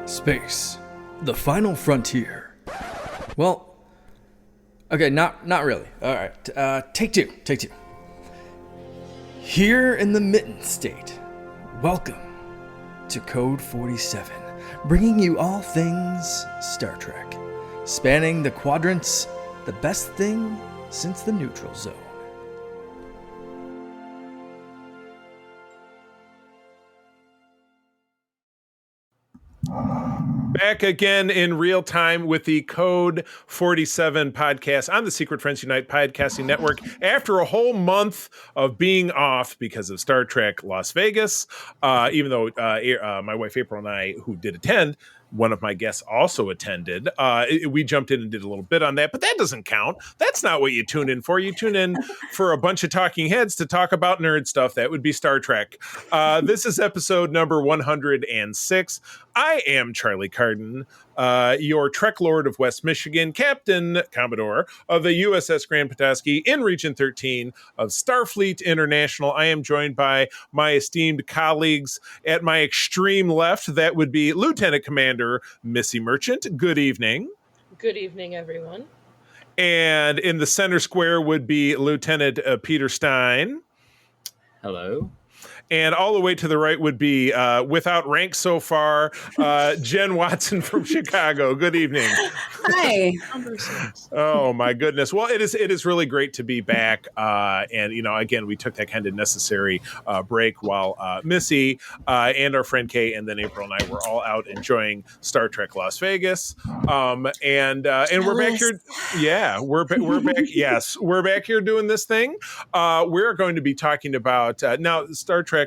Space, the final frontier. Well, okay, not really. All right, take two. Here in the Mitten State, welcome to Code 47, bringing you all things Star Trek, spanning the quadrants, the best thing since the neutral zone. Back again in real time with the Code 47 podcast on the Secret Friends Unite podcasting network. After a whole month of being off because of Star Trek Las Vegas, even though my wife April and I, who did attend, one of my guests also attended. We jumped in and did a little bit on that, but that doesn't count. That's not what you tune in for. You tune in for a bunch of talking heads to talk about nerd stuff. That would be Star Trek. This is episode number 106. I am Charlie Carden, your Trek Lord of West Michigan, Captain Commodore of the USS Grand Petoskey in Region 13 of Starfleet International. I am joined by my esteemed colleagues at my extreme left. That would be Lieutenant Commander Missy Merchant. Good evening. Good evening, everyone. And in the center square would be Lieutenant Peter Stein. Hello. And all the way to the right would be, without rank so far, Jen Watson from Chicago. Good evening. Hi. Oh, my goodness. Well, it is really great to be back. And, again, we took that kind of necessary break while Missy and our friend Kay and then April and I were all out enjoying Star Trek Las Vegas. And we're back here. Yeah, we're back. Yes, we're back here doing this thing. We're going to be talking about now Star Trek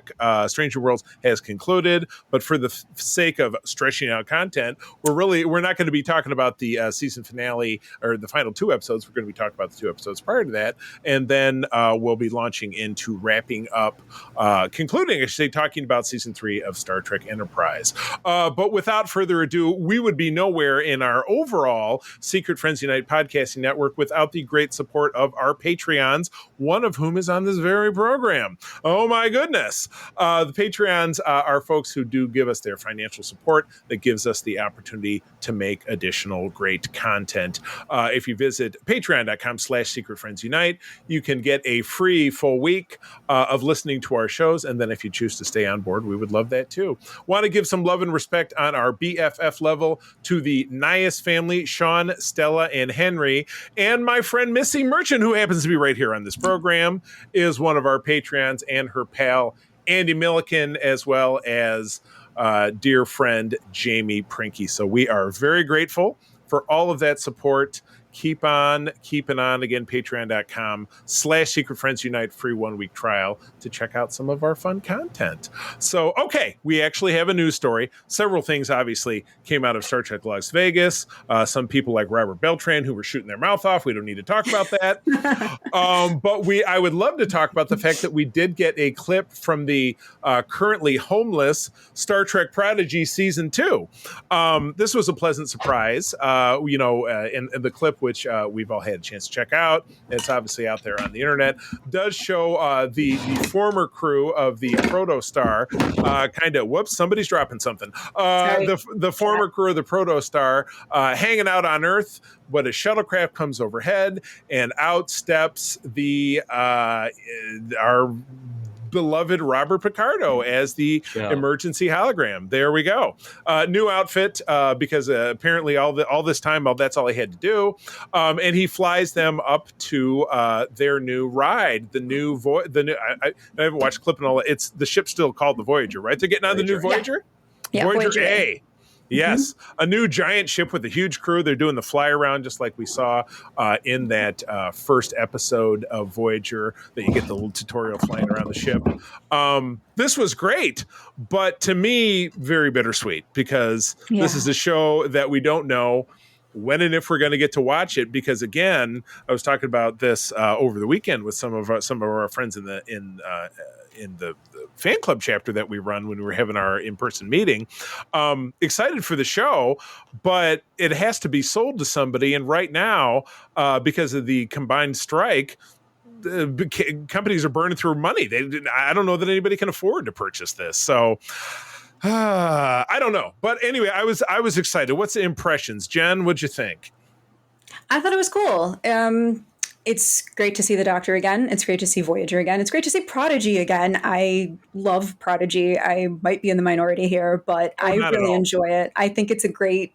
Stranger Worlds has concluded, but for the sake of stretching out content, we're not going to be talking about the season finale or the final two episodes. We're going to be talking about the two episodes prior to that, and then we'll be launching into wrapping up, concluding, I should say, talking about season 3 of Star Trek Enterprise. But without further ado, we would be nowhere in our overall Secret Friends Unite podcasting network without the great support of our Patreons, one of whom is on this very program. Oh my goodness. The Patreons are folks who do give us their financial support that gives us the opportunity to make additional great content. If you visit patreon.com/secretfriendsunite, you can get a free full week of listening to our shows. And then if you choose to stay on board, we would love that too. Want to give some love and respect on our BFF level to the Nias family, Sean, Stella, and Henry. And my friend Missy Merchant, who happens to be right here on this program, is one of our Patreons, and her pal Andy Milliken, as well as dear friend Jamie Prinky. So we are very grateful for all of that support. Keep on keeping on. Again, patreon.com/Secret Friends Unite, free 1-week trial to check out some of our fun content. So, okay, we actually have a news story. Several things obviously came out of Star Trek Las Vegas. Some people like Robert Beltran who were shooting their mouth off. We don't need to talk about that. But I would love to talk about the fact that we did get a clip from the currently homeless Star Trek Prodigy Season 2. This was a pleasant surprise, and the clip, which we've all had a chance to check out, it's obviously out there on the internet, does show the former crew of the Protostar somebody's dropping something. The former crew of the Protostar hanging out on Earth, but a shuttlecraft comes overhead, and out steps our beloved Robert Picardo as the emergency hologram. There we go. New outfit because apparently all this time, that's all he had to do. And he flies them up to their new ride, I haven't watched clip and all that. It's the ship's still called the Voyager, right? They're getting on the new Voyager? Yeah, Voyager A. Yes, a new giant ship with a huge crew. They're doing the fly around just like we saw in that first episode of Voyager, that you get the little tutorial flying around the ship. This was great, but to me, very bittersweet, because this is a show that we don't know when and if we're going to get to watch it. Because again, I was talking about this over the weekend with some of our friends in the fan club chapter that we run when we were having our in-person meeting. Excited for the show, but it has to be sold to somebody. And right now, because of the combined strike, companies are burning through money. I don't know that anybody can afford to purchase this. So I don't know, but anyway, I was excited. What's the impressions, Jen? What'd you think? I thought it was cool. It's great to see the Doctor again. It's great to see Voyager again. It's great to see Prodigy again. I love Prodigy. I might be in the minority here, but I not at really all. enjoy it. I think it's a great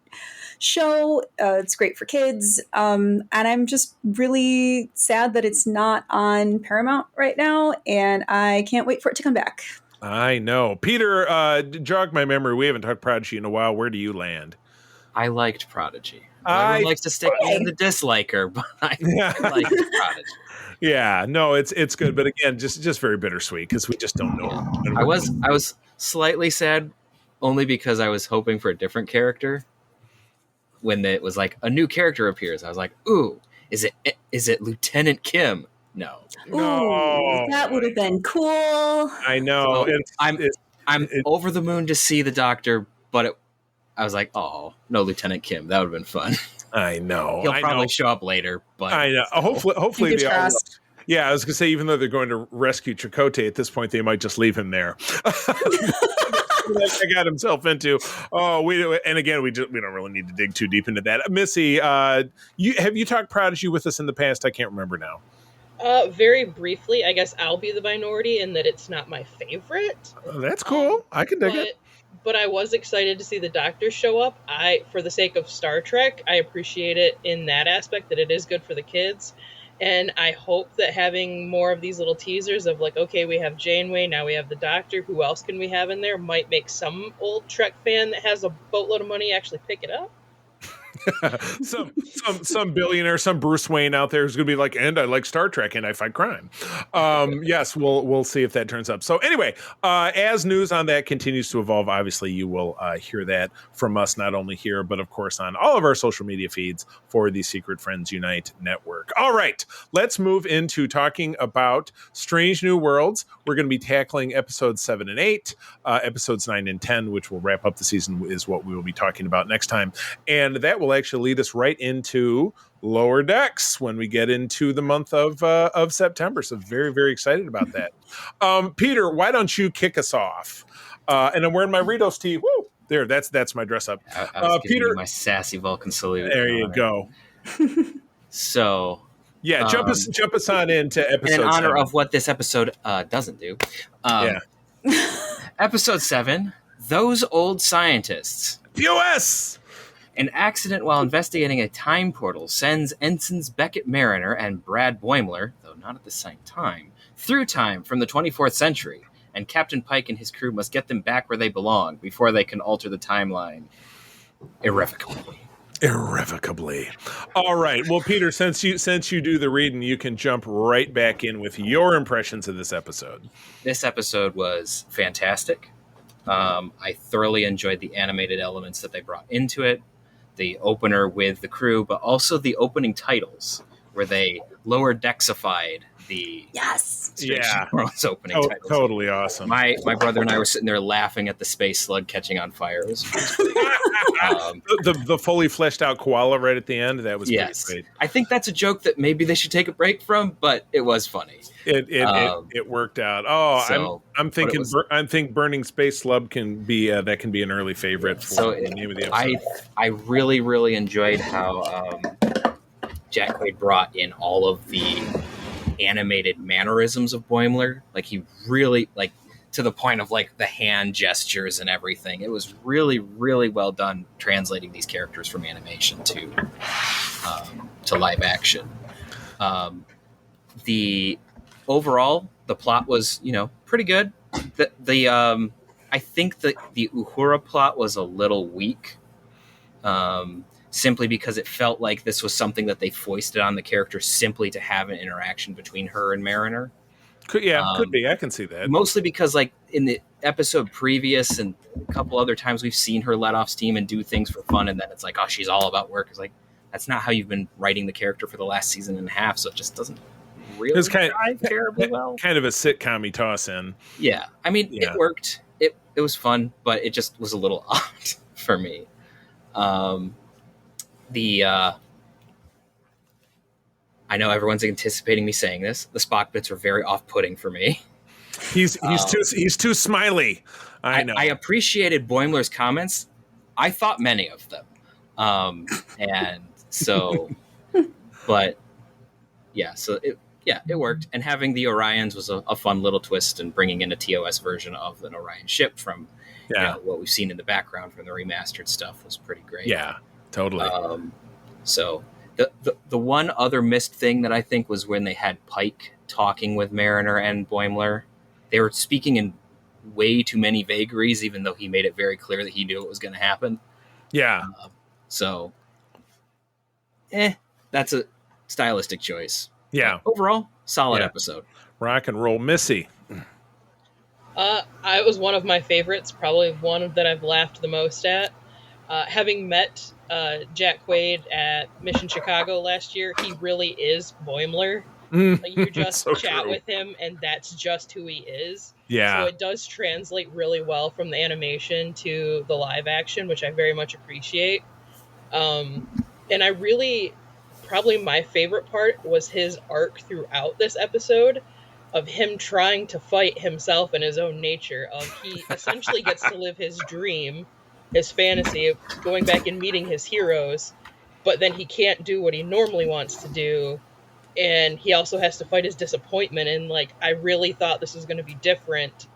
show. It's great for kids. And I'm just really sad that it's not on Paramount right now. And I can't wait for it to come back. I know. Peter, jog my memory. We haven't talked Prodigy in a while. Where do you land? I liked Prodigy. Everyone likes to stick me in the disliker, but I liked Prodigy. Yeah, no, it's good, but again, just very bittersweet because we just don't know. I was slightly sad only because I was hoping for a different character. When it was like a new character appears, I was like, "Ooh, is it Lieutenant Kim?" No. Ooh, that would have been cool. I know. So I'm over the moon to see the Doctor, but I was like, "Oh, no, Lieutenant Kim. That would have been fun." I know. He'll probably show up later, but I know. Hopefully they all. Yeah, I was gonna say, even though they're going to rescue Chakotay at this point, they might just leave him there. He got himself into. And again, we don't really need to dig too deep into that. Missy, have you talked Prodigy with us in the past? I can't remember now. Very briefly, I guess I'll be the minority in that it's not my favorite. That's cool. I can dig it. But I was excited to see the Doctor show up. For the sake of Star Trek, I appreciate it in that aspect, that it is good for the kids. And I hope that having more of these little teasers of like, okay, we have Janeway, now we have the Doctor, who else can we have in there, might make some old Trek fan that has a boatload of money actually pick it up. some billionaire, some Bruce Wayne out there who's going to be like, and I like Star Trek and I fight crime. Yes, we'll see if that turns up. So anyway, as news on that continues to evolve, obviously you will hear that from us, not only here, but of course on all of our social media feeds for the Secret Friends Unite network. All right, let's move into talking about Strange New Worlds. We're going to be tackling episodes 7 and 8, episodes 9 and 10, which will wrap up the season, is what we will be talking about next time. And that will actually lead us right into Lower Decks when we get into the month of September. So very, very excited about that. Peter, why don't you kick us off? And I'm wearing my Ritos tee. Woo! There, that's my dress up. I was Peter, my sassy Vulcan salute. There you go. So yeah, jump us on into episode. In honor 7. of what this episode doesn't do. Episode 7, Those Old Scientists. POS! An accident while investigating a time portal sends Ensigns Beckett Mariner and Brad Boimler, though not at the same time, through time from the 24th century, and Captain Pike and his crew must get them back where they belong before they can alter the timeline irrevocably. All right. Well, Peter, since you do the reading, you can jump right back in with your impressions of this episode. This episode was fantastic. I thoroughly enjoyed the animated elements that they brought into it. The opener with the crew, but also the opening titles where they lower decksified the World's opening titles. Totally awesome. My brother and I were sitting there laughing at the space slug catching on fire. It was the fully fleshed out koala right at the end. That was pretty great. I think that's a joke that maybe they should take a break from, but it was funny. It worked out. Oh, I'm thinking Burning Space Slug can be an early favorite for the name of the episode. I really, really enjoyed how Jack Quaid brought in all of the animated mannerisms of Boimler. Like he really to the point of like the hand gestures and everything. It was really, really well done translating these characters from animation to live action. The overall, the plot was, pretty good. I think the Uhura plot was a little weak, simply because it felt like this was something that they foisted on the character simply to have an interaction between her and Mariner. Could be. I can see that. Mostly because, like, in the episode previous and a couple other times we've seen her let off steam and do things for fun, and then it's like, oh, she's all about work. It's like, that's not how you've been writing the character for the last season and a half, so it just doesn't really drive terribly well. Kind of a sitcom-y toss-in. Yeah. I mean, it worked. It was fun, but it just was a little odd for me. I know everyone's anticipating me saying this. The Spock bits are very off-putting for me. He's too smiley. I know. I appreciated Boimler's comments. I thought many of them. And so, but yeah, so it worked. And having the Orions was a fun little twist, and bringing in a TOS version of an Orion ship from what we've seen in the background from the remastered stuff was pretty great. Yeah, totally. So the one other missed thing that I think was when they had Pike talking with Mariner and Boimler. They were speaking in way too many vagaries, even though he made it very clear that he knew it was going to happen. Yeah. So, that's a stylistic choice. Yeah. But overall, solid episode. Rock and roll. Missy. It was one of my favorites, probably one that I've laughed the most at. Having met Jack Quaid at Mission Chicago last year, he really is Boimler. Like, you just so chat true. With him, and that's just who he is. Yeah. So it does translate really well from the animation to the live action, which I very much appreciate. And I really, probably my favorite part was his arc throughout this episode of him trying to fight himself and his own nature. He essentially gets to live his dream, his fantasy of going back and meeting his heroes, but then he can't do what he normally wants to do. And he also has to fight his disappointment. And like, I really thought this was going to be different.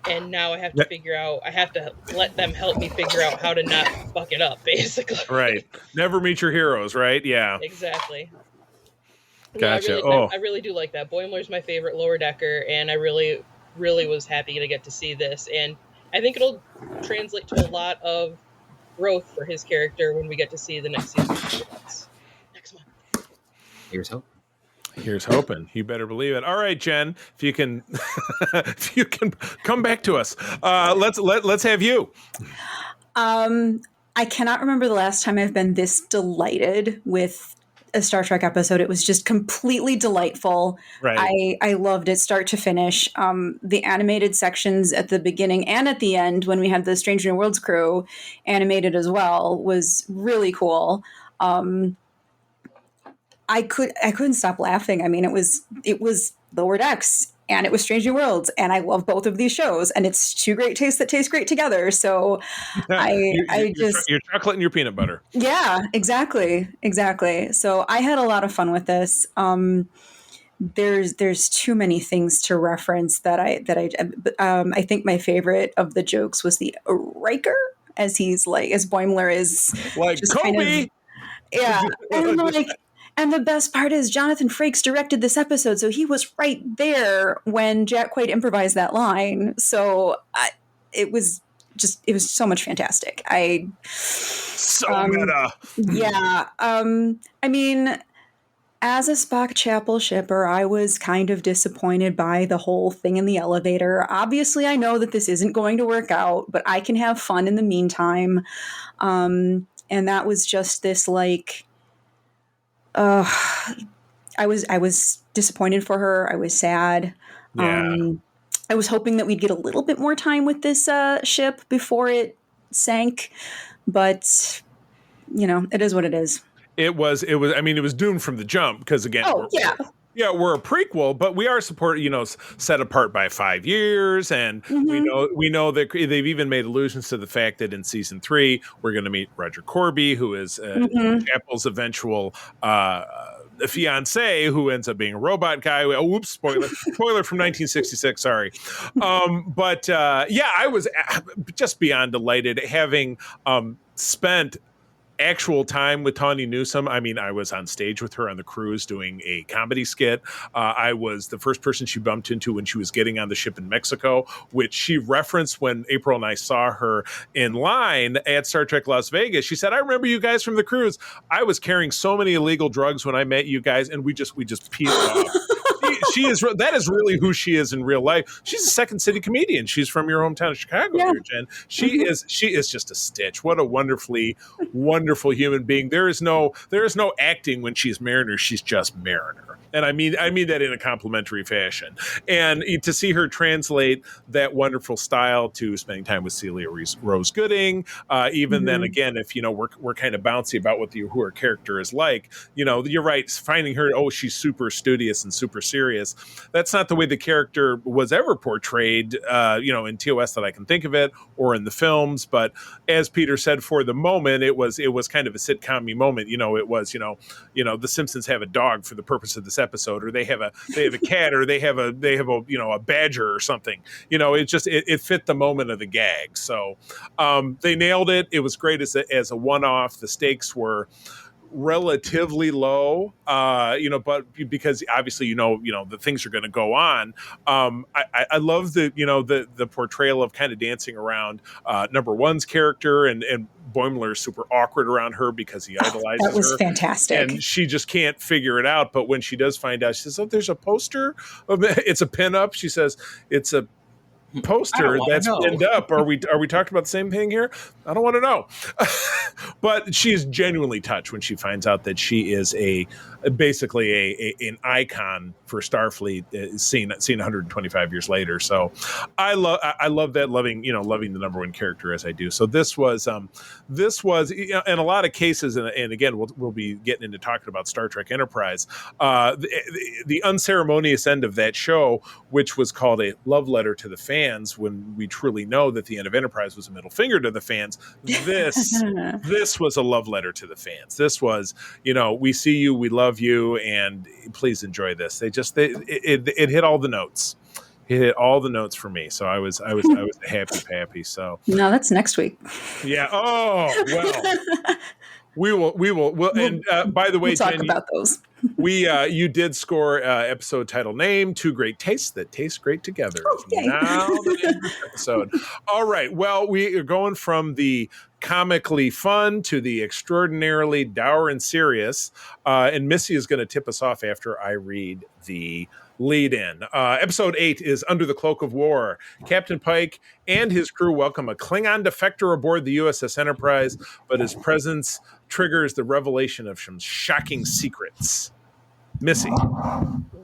And now I have to let them help me figure out how to not fuck it up, basically. Right. Never meet your heroes, right? Yeah. Exactly. Gotcha. No, I really do like that. Boimler's my favorite lower decker, and I really, really was happy to get to see this. And I think it'll translate to a lot of growth for his character when we get to see the next season. Next month. Here's hope. Here's hoping. You better believe it. All right, Jen, if you can come back to us. Let's have you. I cannot remember the last time I've been this delighted with a Star Trek episode. It was just completely delightful. Right. I loved it start to finish. The animated sections at the beginning and at the end, when we had the Stranger New Worlds crew animated as well, was really cool. I couldn't stop laughing. I mean, it was Lower Decks and it was Strange New Worlds, and I love both of these shows, and it's two great tastes that taste great together. So your chocolate and your peanut butter. Yeah, exactly. So I had a lot of fun with this. There's too many things to reference that I think my favorite of the jokes was the Riker, as Boimler is like just Kobe. Kind of, yeah, and like. And the best part is Jonathan Frakes directed this episode, so he was right there when Jack Quaid improvised that line. So it was so much fantastic. Meta. Yeah. I mean, as a Spock Chapel shipper, I was kind of disappointed by the whole thing in the elevator. Obviously, I know that this isn't going to work out, but I can have fun in the meantime. And that was just this like. I was disappointed for her. I was sad. Yeah. I was hoping that we'd get a little bit more time with this ship before it sank, but it is what it is. It was. I mean, it was doomed from the jump because again. Yeah, we're a prequel, but we are set apart by 5 years, and we know that they've even made allusions to the fact that in season 3 we're going to meet Roger Corby, who is Chapel's eventual fiance, who ends up being a robot guy. Oops, spoiler from 1966. Sorry, but I was just beyond delighted having spent actual time with Tawny Newsome. I mean, I was on stage with her on the cruise doing a comedy skit. I was the first person she bumped into when she was getting on the ship in Mexico, which she referenced when April and I saw her in line at Star Trek Las Vegas. She said, "I remember you guys from the cruise. I was carrying so many illegal drugs when I met you guys," and we just peeled off. That is really who she is in real life. She's a Second City comedian. She's from your hometown of Chicago, here, Jen. She is just a stitch. What a wonderful human being. There is no acting when she's Mariner. She's just Mariner. And I mean that in a complimentary fashion. And to see her translate that wonderful style to spending time with Celia Rose Gooding, even then again, if we're kind of bouncy about who her character is like, you're right, finding her, she's super studious and super serious. That's not the way the character was ever portrayed, in TOS that I can think of it, or in the films. But as Peter said, for the moment, it was kind of a sitcom-y moment. It was, the Simpsons have a dog for the purpose of this episode, or they have a cat, or they have a a badger or something. It fit the moment of the gag. So they nailed it. It was great as a one-off. The stakes were relatively low, but because obviously the things are going to go on. I love the portrayal of kind of dancing around number one's character, and Boimler's super awkward around her because he idolizes her. That was fantastic, and she just can't figure it out. But when she does find out, she says, "Oh, there's a poster. It's a pinup." She says, "It's a poster that's pinned up. Are we talking about the same thing here? I don't want to know." But she is genuinely touched when she finds out that she is basically an icon for Starfleet, seen 125 years later. So I love that, loving the number one character as I do. So this was in a lot of cases, and again we'll be getting into talking about Star Trek Enterprise, the unceremonious end of that show, which was called a love letter to the fans, when we truly know that the end of Enterprise was a middle finger to the fans. This was a love letter to the fans. This was, we see you, we love you, and please enjoy this. It hit all the notes. It hit all the notes for me. So I was happy. So no, that's next week. Yeah. Oh, well. We'll and by the way, we'll talk Jen, about those. You did score episode title name, Two Great Tastes That Taste Great Together. Okay. Now the name of this episode. All right. Well, we are going from the comically fun to the extraordinarily dour and serious. And Missy is going to tip us off after I read the lead in. Episode 8 is Under the Cloak of War. Captain Pike and his crew welcome a Klingon defector aboard the USS Enterprise, but his presence triggers the revelation of some shocking secrets. Missy.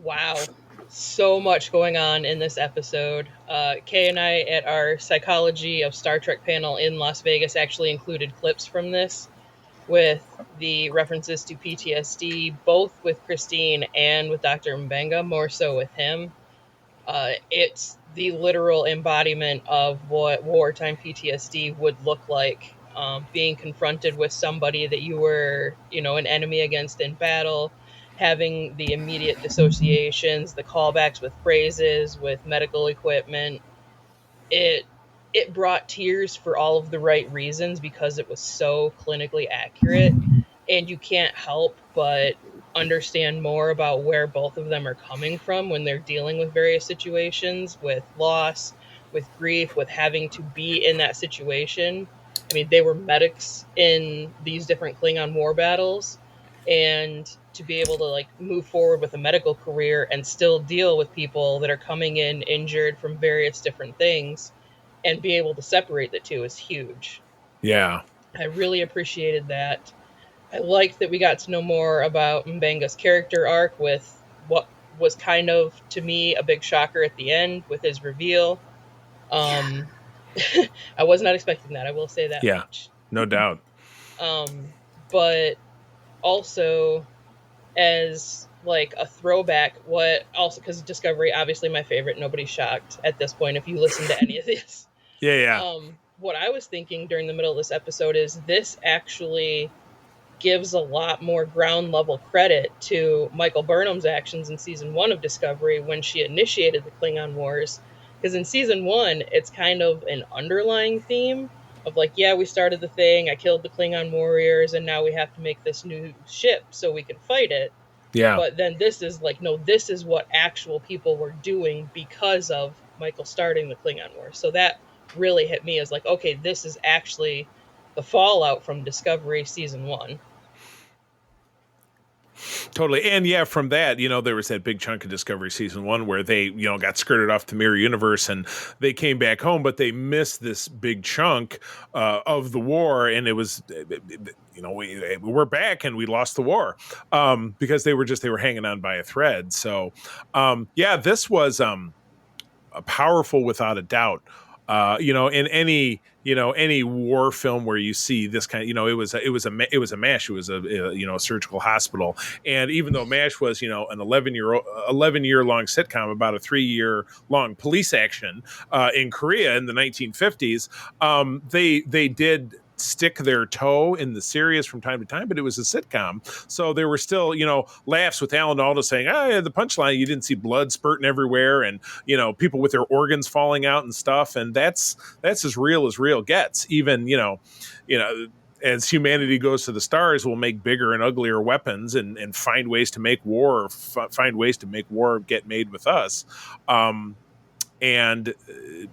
Wow. So much going on in this episode. Kay and I at our Psychology of Star Trek panel in Las Vegas actually included clips from this with the references to PTSD, both with Christine and with Dr. Mbenga, more so with him. It's the literal embodiment of what wartime PTSD would look like. Being confronted with somebody that you were, an enemy against in battle, having the immediate dissociations, the callbacks with phrases, with medical equipment. It brought tears for all of the right reasons because it was so clinically accurate, and you can't help but understand more about where both of them are coming from when they're dealing with various situations, with loss, with grief, with having to be in that situation. I mean, they were medics in these different Klingon war battles, and to be able to move forward with a medical career and still deal with people that are coming in injured from various different things and be able to separate the two is huge. Yeah. I really appreciated that. I liked that we got to know more about Mbenga's character arc with what was kind of, to me, a big shocker at the end with his reveal. I was not expecting that. I will say that much. No doubt. But also as a throwback, because Discovery, obviously my favorite, nobody's shocked at this point if you listen to any of this. Yeah. What I was thinking during the middle of this episode is this actually gives a lot more ground level credit to Michael Burnham's actions in season 1 of Discovery when she initiated the Klingon Wars. Because in season 1, it's kind of an underlying theme of we started the thing, I killed the Klingon warriors, and now we have to make this new ship so we can fight it. Yeah. But then this is no, this is what actual people were doing because of Michael starting the Klingon Wars. So that really hit me as okay, this is actually the fallout from Discovery season 1. Totally. And yeah, from that, there was that big chunk of Discovery season 1 where they, got skirted off the mirror universe and they came back home, but they missed this big chunk of the war. And it was, we're back and we lost the war because they were hanging on by a thread. So, this was powerful without a doubt. In any war film where you see this kind, it was a MASH. It was a surgical hospital. And even though MASH was, an 11-year long sitcom about a 3-year long police action in Korea in the 1950s, they did stick their toe in the serious from time to time, but it was a sitcom. So there were still, laughs with Alan Alda saying, the punchline, you didn't see blood spurting everywhere and, people with their organs falling out and stuff. And that's as real gets. Even, as humanity goes to the stars, we'll make bigger and uglier weapons and find ways to make war, get made with us. And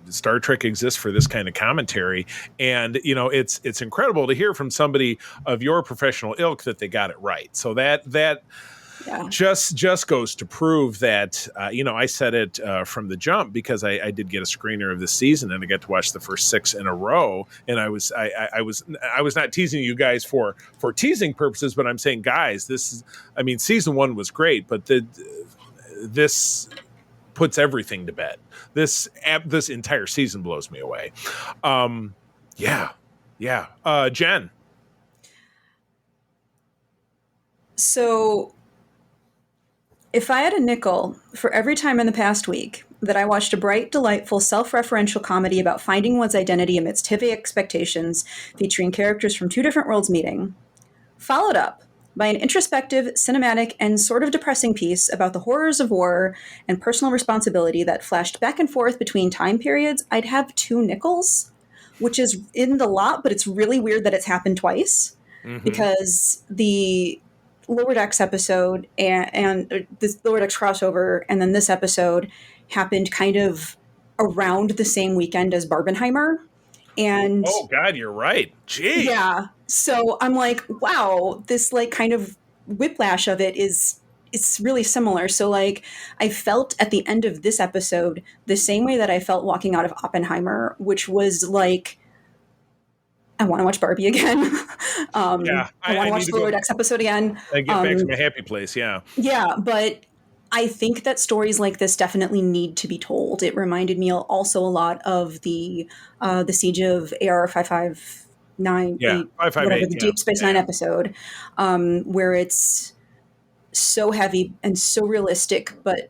Star Trek exists for this kind of commentary. And, it's incredible to hear from somebody of your professional ilk that they got it right. So that just goes to prove that, I said it from the jump because I did get a screener of this season and I got to watch the first 6 in a row. And I was not teasing you guys for teasing purposes, but I'm saying, guys, season 1 was great, but this puts everything to bed. This entire season blows me away. Jen. So if I had a nickel for every time in the past week that I watched a bright, delightful, self-referential comedy about finding one's identity amidst heavy expectations, featuring characters from 2 different worlds meeting, followed up by an introspective, cinematic, and sort of depressing piece about the horrors of war and personal responsibility that flashed back and forth between time periods, I'd have 2 nickels, which is in the lot, but it's really weird that it's happened twice, because the Lower Decks episode and this Lower Decks crossover and then this episode happened kind of around the same weekend as Barbenheimer. And oh God, you're right. Gee. Yeah. So I'm like, wow, this kind of whiplash of it it's really similar. So I felt at the end of this episode the same way that I felt walking out of Oppenheimer, which was I want to watch Barbie again. I want to watch the Lower Decks episode again. I get back to my happy place. Yeah. Yeah, but I think that stories like this definitely need to be told. It reminded me also a lot of the Siege of AR 559, the Deep Space Nine episode, where it's so heavy and so realistic, but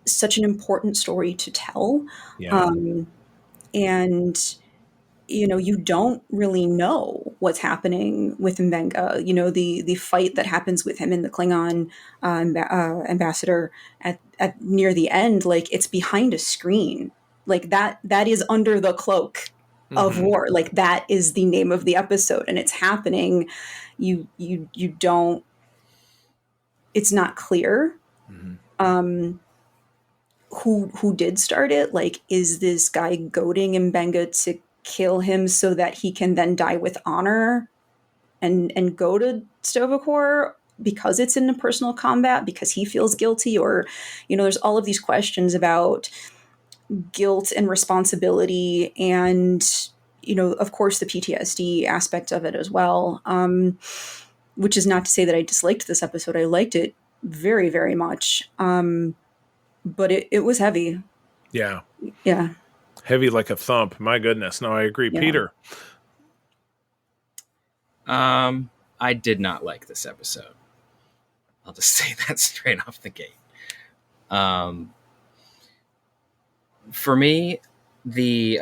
such an important story to tell. Yeah. And you don't really know what's happening with Mbenga. The fight that happens with him and the Klingon ambassador at near the end, it's behind a screen. That is under the cloak of war. That is the name of the episode, and it's happening. You don't. It's not clear. Who did start it? Is this guy goading Mbenga to kill him so that he can then die with honor and go to Sto-Vo-Kor because it's in a personal combat, because he feels guilty? Or, there's all of these questions about guilt and responsibility and, of course, the PTSD aspect of it as well, which is not to say that I disliked this episode. I liked it very, very much, but it was heavy. Yeah. Yeah. Heavy like a thump. My goodness. No, I agree. Yeah. Peter. I did not like this episode. I'll just say that straight off the gate. For me, the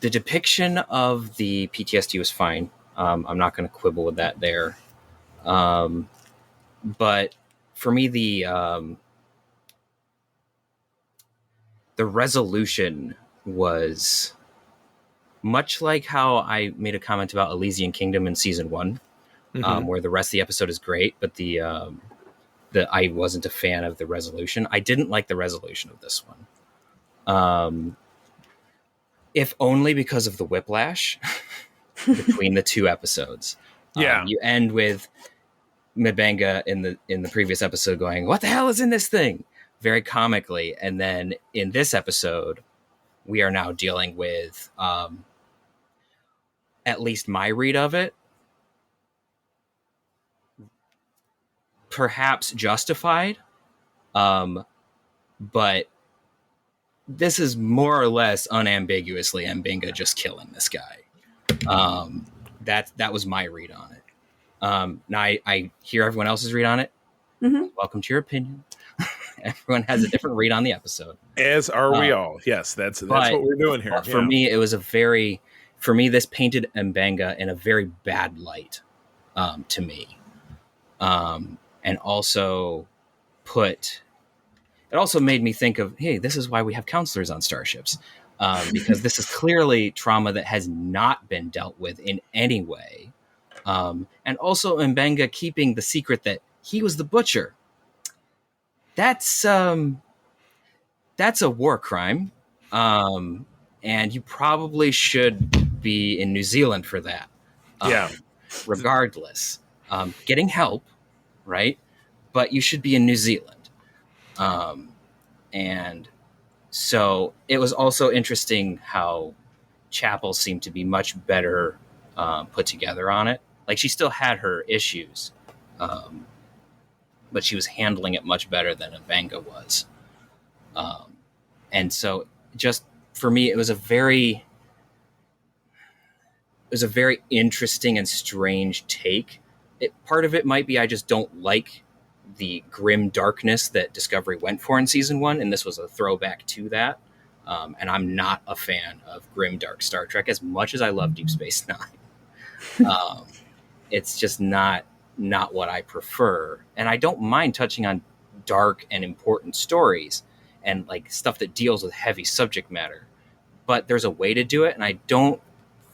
depiction of the PTSD was fine. I'm not going to quibble with that there. But for me, the resolution was much like how I made a comment about Elysian Kingdom in season 1, where the rest of the episode is great, but I wasn't a fan of the resolution. I didn't like the resolution of this one. If only because of the whiplash. between the two episodes. Yeah. You end with M'Benga in the previous episode going, "What the hell is in this thing?" very comically. And then in this episode, we are now dealing with, at least my read of it, perhaps justified. But this is more or less unambiguously M'Benga just killing this guy. That was my read on it. Now I hear everyone else's read on it. Mm-hmm. Welcome to your opinion. Everyone has a different read on the episode. As are we all. Yes, that's what we're doing here. For me, it was this painted M'Benga in a very bad light to me. And also it also made me think of, hey, this is why we have counselors on starships. Because this is clearly trauma that has not been dealt with in any way. And also M'Benga keeping the secret that he was the butcher. That's a war crime. And you probably should be in New Zealand for that. Regardless. Getting help, right? But you should be in New Zealand. And so it was also interesting how Chapel seemed to be much better put together on it. Like, she still had her issues, but she was handling it much better than M'Benga was. And so just for me, it was a very interesting and strange take. Part of it might be I just don't like the grim darkness that Discovery went for in season 1, and this was a throwback to that. And I'm not a fan of grim dark Star Trek as much as I love Deep Space Nine. It's just not what I prefer. And I don't mind touching on dark and important stories and like stuff that deals with heavy subject matter. But there's a way to do it, and I don't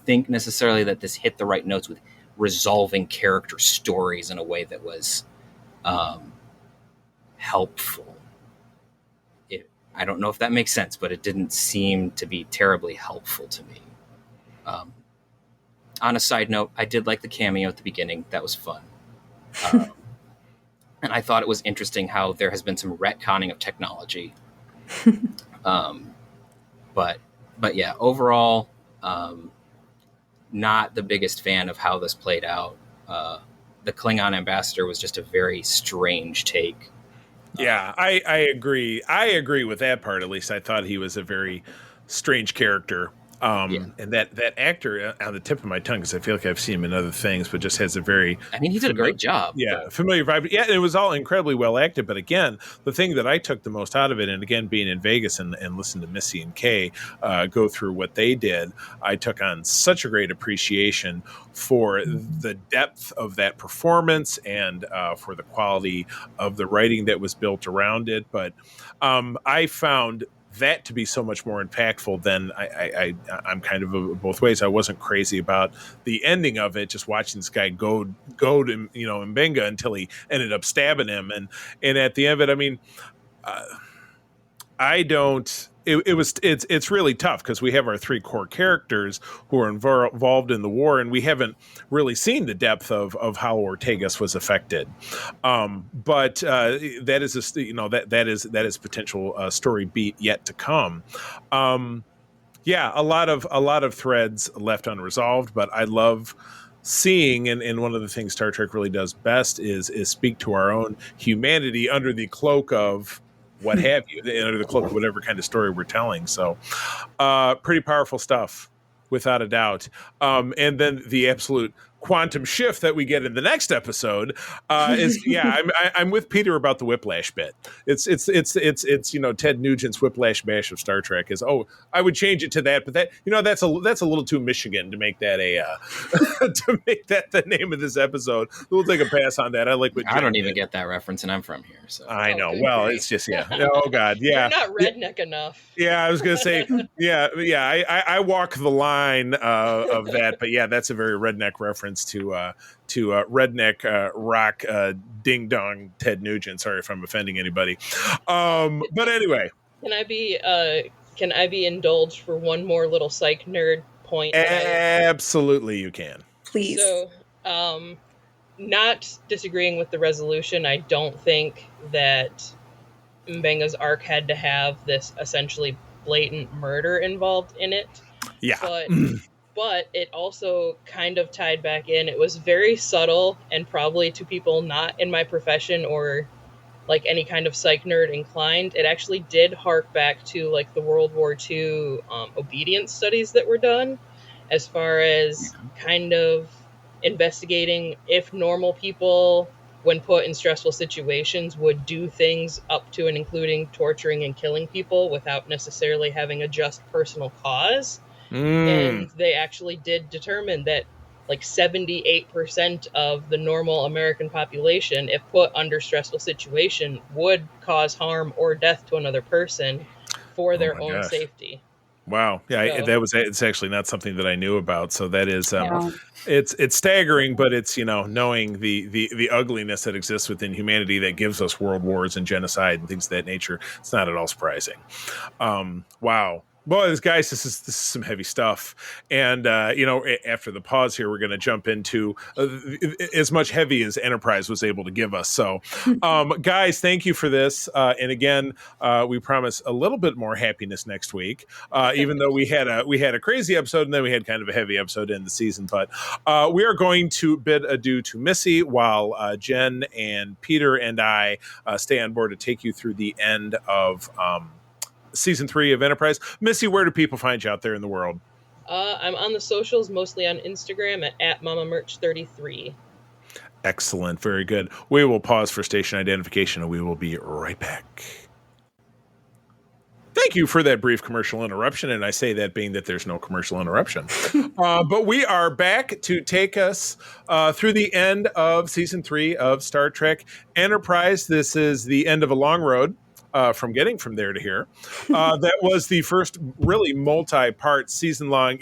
think necessarily that this hit the right notes with resolving character stories in a way that was helpful. I don't know if that makes sense, but it didn't seem to be terribly helpful to me. On a side note, I did like the cameo at the beginning. That was fun. And I thought it was interesting how there has been some retconning of technology. But yeah, overall, not the biggest fan of how this played out. The Klingon ambassador was just a very strange take. Yeah, I agree. I agree with that part. At least I thought he was a very strange character. And that actor on the tip of my tongue, because I feel like I've seen him in other things, but just has a very... I mean, he did a great job. Yeah, familiar vibe. Yeah, it was all incredibly well acted. But again, the thing that I took the most out of it, and again, being in Vegas and listening to Missy and Kay go through what they did, I took on such a great appreciation for the depth of that performance and for the quality of the writing that was built around it. But I found that to be so much more impactful than I'm kind of both ways. I wasn't crazy about the ending of it, just watching this guy go to, M'Benga until he ended up stabbing him. And at the end of it, I mean, it's really tough because we have our three core characters who are involved in the war, and we haven't really seen the depth of how Ortegas was affected. But that is that is potential story beat yet to come. Yeah, a lot of threads left unresolved, but I love seeing, and one of the things Star Trek really does best is speak to our own humanity under the cloak of what have you, under the cloak of whatever kind of story we're telling. So pretty powerful stuff, without a doubt. And then the absolute quantum shift that we get in the next episode is I'm with Peter about the whiplash bit. It's Ted Nugent's whiplash mash of Star Trek is, I would change it to that, but that that's a little too Michigan to make that to make that the name of this episode. We'll take a pass on that. I like what I don't even get that reference, and I'm from here, so I know. Well, it's just oh god, yeah. You're not redneck enough. Yeah, I was gonna say I walk the line of that, but yeah, that's a very redneck reference to redneck rock ding dong Ted Nugent. Sorry if I'm offending anybody. But anyway, can I be indulged for one more little psych nerd point. Absolutely, you can. Please. So, not disagreeing with the resolution, I don't think that Mbenga's arc had to have this essentially blatant murder involved in it. Yeah. But it also kind of tied back in. It was very subtle, and probably to people not in my profession or like any kind of psych nerd inclined, it actually did hark back to like the World War II obedience studies that were done, as far as kind of investigating if normal people, when put in stressful situations, would do things up to and including torturing and killing people without necessarily having a just personal cause. And they actually did determine that like 78% of the normal American population, if put under stressful situation, would cause harm or death to another person for their own safety. Wow. Yeah, it's actually not something that I knew about. So that is it's staggering, but it's, knowing the ugliness that exists within humanity that gives us world wars and genocide and things of that nature. It's not at all surprising. Wow. Boys, guys, this is some heavy stuff. And, after the pause here, we're going to jump into as much heavy as Enterprise was able to give us. So, guys, thank you for this. And again, we promise a little bit more happiness next week, even though we had a crazy episode and then we had kind of a heavy episode in the season. But we are going to bid adieu to Missy while Jen and Peter and I stay on board to take you through the end of Season 3 of Enterprise. Missy, where do people find you out there in the world? I'm on the socials, mostly on Instagram at MamaMerch33. Excellent. Very good. We will pause for station identification and we will be right back. Thank you for that brief commercial interruption. And I say that being that there's no commercial interruption. But we are back to take us through the end of Season 3 of Star Trek Enterprise. This is the end of a long road. From getting from there to here. That was the first really multi-part season-long,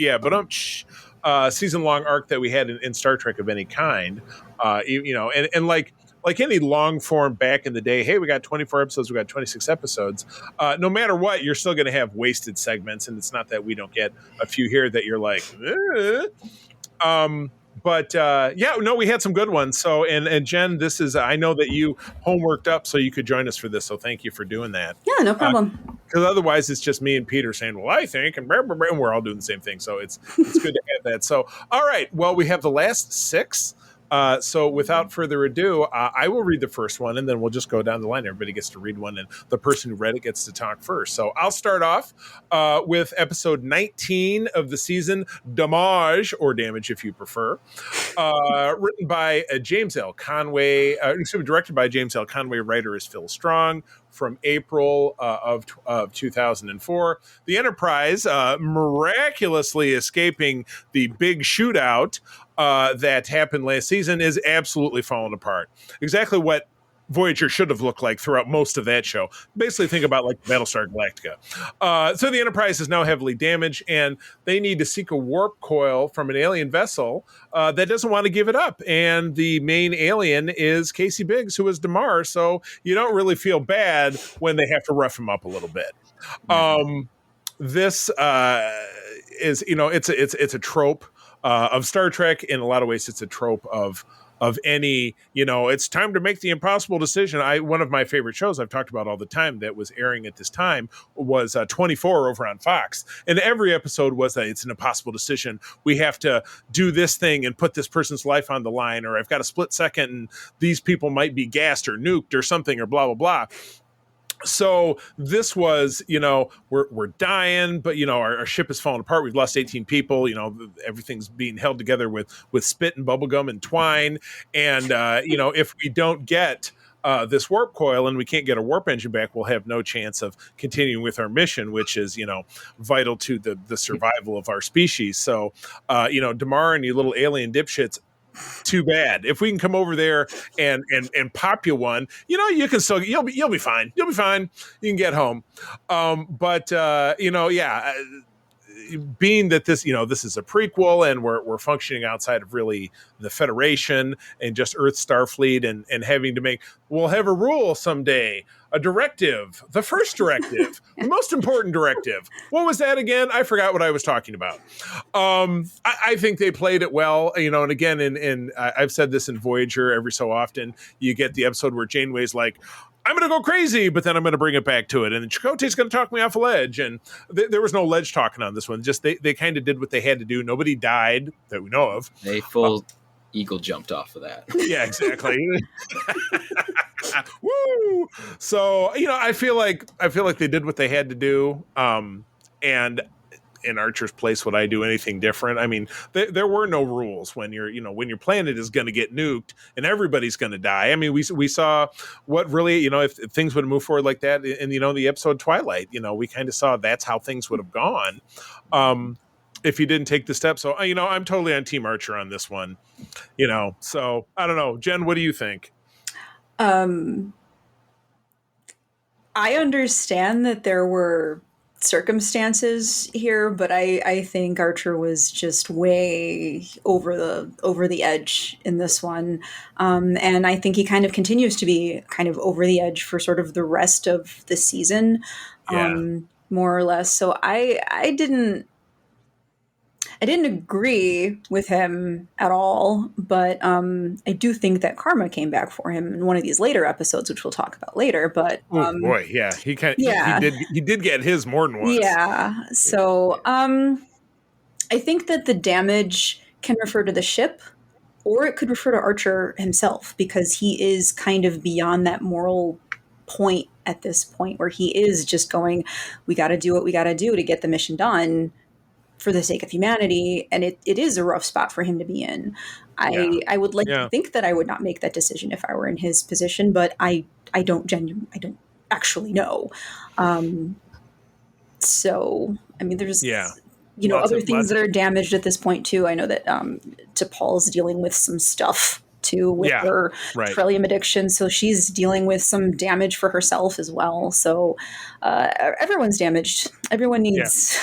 season-long arc that we had in Star Trek of any kind. And like any long form back in the day, hey, we got 24 episodes, we got 26 episodes. No matter what, you're still going to have wasted segments, and it's not that we don't get a few here that you're like, But we had some good ones. So, and Jen, I know that you homeworked up so you could join us for this. So thank you for doing that. Yeah, no problem. Because otherwise it's just me and Peter saying, well, I think, and we're all doing the same thing. So it's good to have that. So, all right. Well, we have the last 6. So without further ado, I will read the first one and then we'll just go down the line. Everybody gets to read one and the person who read it gets to talk first. So I'll start off with episode 19 of the season, Damage, or Damage if you prefer, written by James L. Conway, directed by James L. Conway, writer is Phil Strong. From April of 2004. The Enterprise miraculously escaping the big shootout that happened last season is absolutely falling apart. Exactly what Voyager should have looked like throughout most of that show. Basically, think about like Battlestar Galactica. So the Enterprise is now heavily damaged, and they need to seek a warp coil from an alien vessel that doesn't want to give it up. And the main alien is Casey Biggs, who is Damar. So you don't really feel bad when they have to rough him up a little bit. This is, it's a trope of Star Trek. In a lot of ways, it's a trope of any, it's time to make the impossible decision. One of my favorite shows I've talked about all the time that was airing at this time was 24 over on Fox. And every episode was that it's an impossible decision. We have to do this thing and put this person's life on the line, or I've got a split second and these people might be gassed or nuked or something or blah, blah, blah. So this was, we're dying, but, our ship is falling apart. We've lost 18 people. Everything's being held together with spit and bubblegum and twine. And, if we don't get this warp coil and we can't get a warp engine back, we'll have no chance of continuing with our mission, which is, vital to the survival of our species. So, Damar and you little alien dipshits, too bad. If we can come over there and pop you one, you can still, you'll be fine. You'll be fine. You can get home. being that this, this is a prequel and we're functioning outside of really the Federation and just Earth Starfleet and having to we'll have a rule someday, a directive, the first directive, the most important directive. What was that again? I forgot what I was talking about. I think they played it well, and again, I've said this in Voyager every so often, you get the episode where Janeway's like, I'm going to go crazy, but then I'm going to bring it back to it. And Chakotay's going to talk me off a ledge. And there was no ledge talking on this one. Just they kind of did what they had to do. Nobody died that we know of. They full eagle jumped off of that. Yeah, exactly. Woo! So, I feel like they did what they had to do. And in Archer's place, would I do anything different? I mean, there were no rules when when your planet is going to get nuked and everybody's going to die. I mean, we saw what really, if things would have moved forward like that in, the episode Twilight, we kind of saw that's how things would have gone. If you didn't take the step. So, I'm totally on Team Archer on this one, so I don't know. Jen, what do you think? I understand that there were circumstances here, but I think Archer was just way over the edge in this one, and I think he kind of continues to be kind of over the edge for sort of the rest of the season, more or less. So I didn't agree with him at all, but I do think that karma came back for him in one of these later episodes, which we'll talk about later. But he did get his more than once. Yeah. So I think that the damage can refer to the ship, or it could refer to Archer himself, because he is kind of beyond that moral point at this point, where he is just going, we got to do what we got to do to get the mission done for the sake of humanity, and it is a rough spot for him to be in. I would like to think that I would not make that decision if I were in his position, but I don't actually know. So I mean, there's other things that are damaged at this point too. I know that T'Pol's dealing with some stuff too with her trillium addiction, so she's dealing with some damage for herself as well. So everyone's damaged. Everyone needs.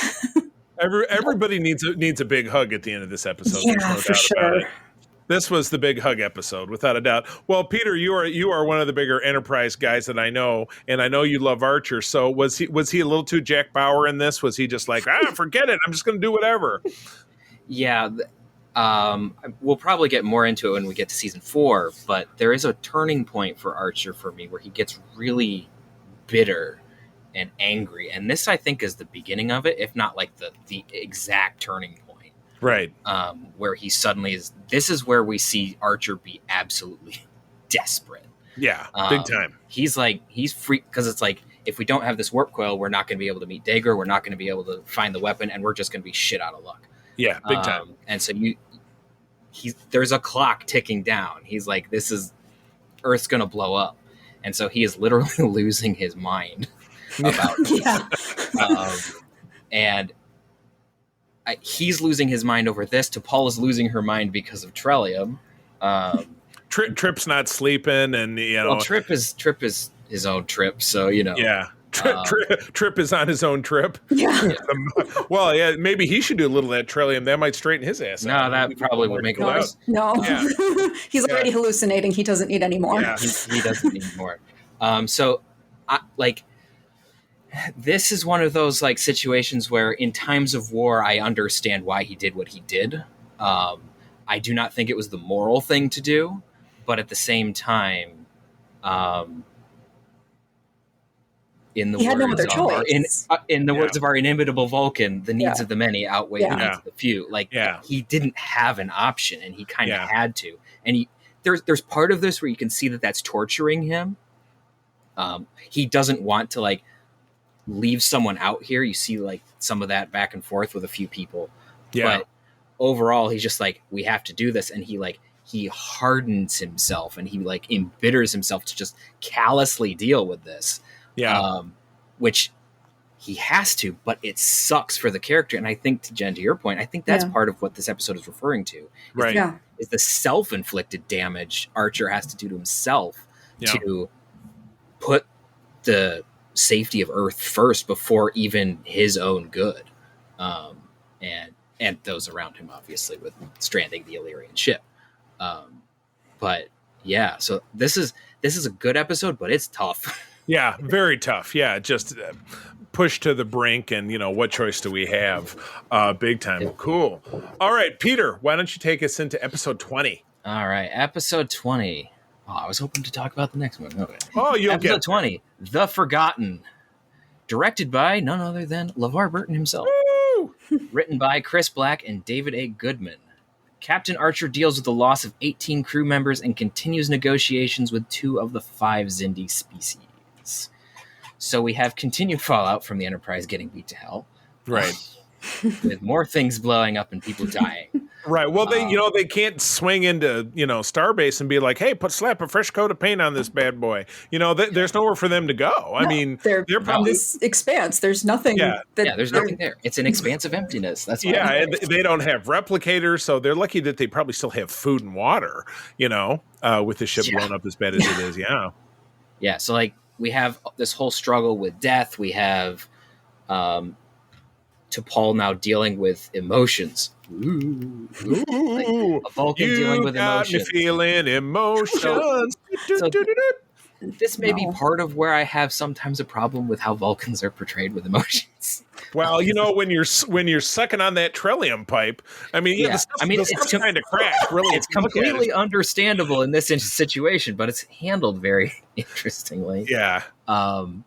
Everybody needs a big hug at the end of this episode. Yeah, no for doubt sure. about it. This was the big hug episode, without a doubt. Well, Peter, you are one of the bigger Enterprise guys that I know, and I know you love Archer. So was he a little too Jack Bauer in this? Was he just like, forget it, I'm just going to do whatever? Yeah, we'll probably get more into it when we get to season 4, but there is a turning point for Archer for me where he gets really bitter and angry, and this I think is the beginning of it, if not like the exact turning point, right? Where he suddenly is. This is where we see Archer be absolutely desperate. Yeah, big time. He's freaked because it's like, if we don't have this warp coil, we're not going to be able to meet Dager. We're not going to be able to find the weapon, and we're just going to be shit out of luck. Yeah, big time. And so there's a clock ticking down. He's like, Earth's going to blow up, and so he is literally losing his mind about and he's losing his mind over this. T'Pol is losing her mind because of Trellium. Trip's not sleeping, and well, Trip is his own Trip, so Trip is on his own trip. Yeah. Well, yeah, maybe he should do a little of that Trellium. That might straighten his ass out. No, that probably would make it worse. No, he's already hallucinating. He doesn't need any more. Yeah. He doesn't need more. So this is one of those like situations where in times of war, I understand why he did what he did. I do not think it was the moral thing to do, but at the same time, in the words of our inimitable Vulcan, the needs of the many outweigh the needs of the few. He didn't have an option, and he kind of had to. And there's part of this where you can see that that's torturing him. He doesn't want to leave someone out here. You see some of that back and forth with a few people. Yeah. But overall, he's just we have to do this. And he hardens himself, and he embitters himself to just callously deal with this. Yeah. Which he has to, but it sucks for the character. And I think, Jen, to your point, I think that's part of what this episode is referring to. Right. Is the self-inflicted damage Archer has to do to himself to put the safety of Earth first before even his own good. and those around him, obviously, with stranding the Illyrian ship. But yeah, so this is a good episode, but it's tough. Yeah, very tough. Yeah, just pushed to the brink, and what choice do we have? Big time. Cool. All right, Peter, why don't you take us into episode 20? All right, episode 20. Oh, I was hoping to talk about the next one. Okay. Oh, you'll episode get 20, The Forgotten, directed by none other than LeVar Burton himself. Woo! Written by Chris Black and David A. Goodman. Captain Archer deals with the loss of 18 crew members and continues negotiations with 2 of the 5 Xindi species. So we have continued fallout from the Enterprise getting beat to hell. Right. With more things blowing up and people dying. Right. Well, they can't swing into, Starbase and be like, hey, slap a fresh coat of paint on this bad boy. There's nowhere for them to go. I mean, they're probably this expanse. There's nothing. There's nothing there. It's an expanse of emptiness. That's why. Yeah. And they don't have replicators. So they're lucky that they probably still have food and water, with the ship blown up as bad as it is. Yeah. Yeah. So we have this whole struggle with death. We have, T'Pol now dealing with emotions. Ooh. A Vulcan dealing with emotions. You got me feeling emotions. So this may be part of where I have sometimes a problem with how Vulcans are portrayed with emotions. Well, when you're sucking on that trillium pipe, the stuff's kind of cracked. Really, it's completely understandable in this situation, but it's handled very interestingly. Yeah. And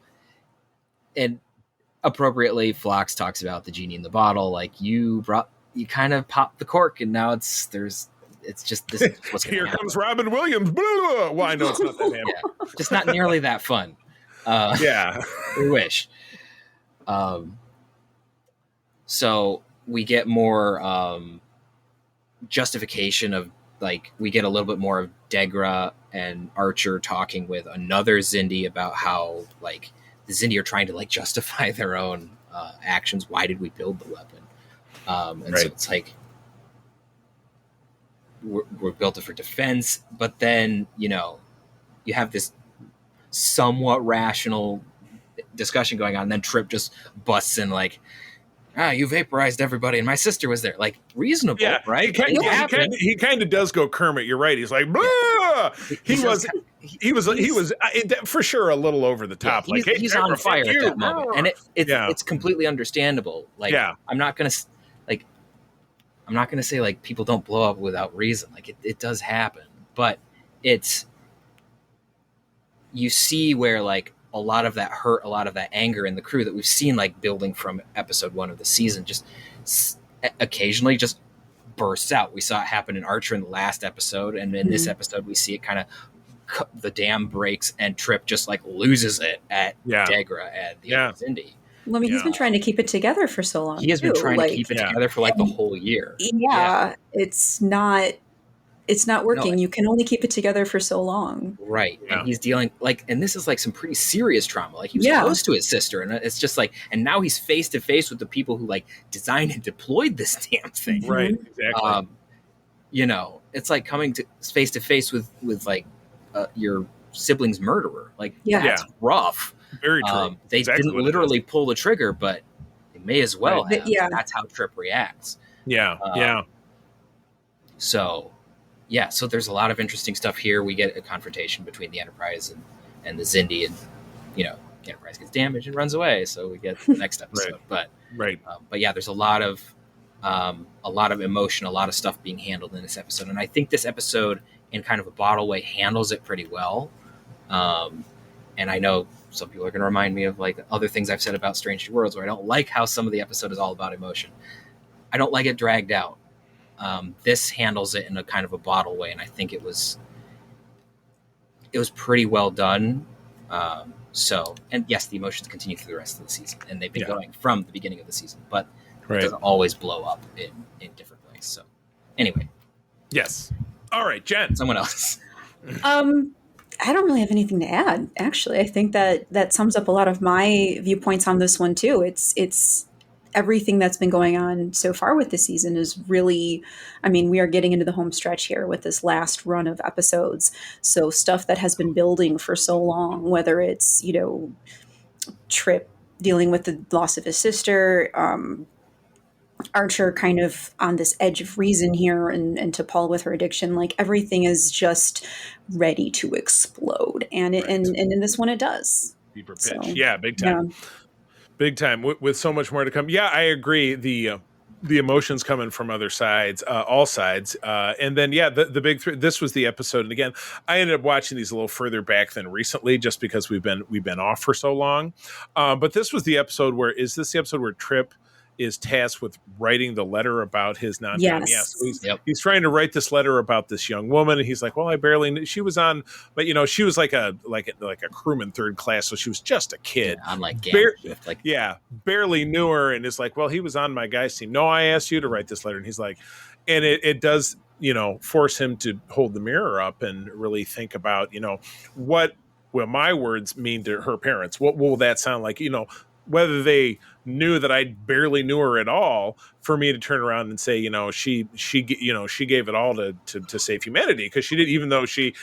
appropriately, Phlox talks about the genie in the bottle. You kind of popped the cork, and now it's just this. Is what's Here comes Robin Williams. Blah, blah. Well, I know it's not that bad. Yeah, just not nearly that fun. Yeah, we wish. So we get more justification of we get a little bit more of Degra and Archer talking with another Xindi about how the Xindi are trying to justify their own actions. Why did we build the weapon? And so it's we're built it for defense, but then you have this somewhat rational discussion going on, and then Trip just busts in you vaporized everybody, and my sister was there. Reasonable, right? He kind of does go Kermit. You're right. He's like, blah! Yeah. He was for sure a little over the top. Yeah, he's on fire at that moment, and it's completely understandable. I'm not gonna say people don't blow up without reason. It does happen, but you see where a lot of that hurt, a lot of that anger in the crew that we've seen building from episode 1 of the season just occasionally just bursts out. We saw it happen in Archer in the last episode, and in this episode we see it kind of the dam breaks and Trip just loses it at Degra and the other Xindi. Well, he's been trying to keep it together for so long. He has been trying to keep it together for the whole year. Yeah, it's not working. You can only keep it together for so long. Right. Yeah. And he's dealing and this is some pretty serious trauma. He was close to his sister, and it's just and now he's face to face with the people who designed and deployed this damn thing. Right. Exactly. It's coming to face with your sibling's murderer. That's rough. Very true. They didn't literally pull the trigger, but they may as well have. Yeah. That's how Trip reacts. Yeah. So there's a lot of interesting stuff here. We get a confrontation between the Enterprise and the Xindi, and the Enterprise gets damaged and runs away. So we get the next episode. But there's a lot of emotion, a lot of stuff being handled in this episode, and I think this episode, in kind of a bottle way, handles it pretty well. And I know some people are going to remind me of other things I've said about Strange New Worlds, where I don't like how some of the episode is all about emotion. I don't like it dragged out. This handles it in a kind of a bottle way, and I think it was pretty well done. And yes, the emotions continue through the rest of the season, and they've been going from the beginning of the season, but it doesn't always blow up in different ways. So anyway. Yes. All right, Jen. Someone else. I don't really have anything to add, actually. I think that sums up a lot of my viewpoints on this one, too. It's everything that's been going on so far with this season is really, we are getting into the home stretch here with this last run of episodes. So stuff that has been building for so long, whether it's, Trip dealing with the loss of his sister, Archer kind of on this edge of reason here, and T'Pol with her addiction, like everything is just ready to explode, and and in this one it does. Deeper pitch, so, yeah, big time. Yeah. Big time, with so much more to come. Yeah, I agree. The emotions coming from other sides, all sides, and then the big three. This was the episode, and again, I ended up watching these a little further back than recently, just because we've been off for so long. But this was the episode where Trip is tasked with writing the letter about his non-time. Yes. So he's trying to write this letter about this young woman, and he's like, well, I barely knew she was on, but she was like a crewman third class, so she was just a kid. Yeah, I'm like, barely knew her, and it's like, well, he was on my guy's team. No, I asked you to write this letter, and he's like, and it does, force him to hold the mirror up and really think about, what will my words mean to her parents? What will that sound like? Whether they knew that I barely knew her at all, for me to turn around and say, she gave it all to save humanity, because she did, even though she,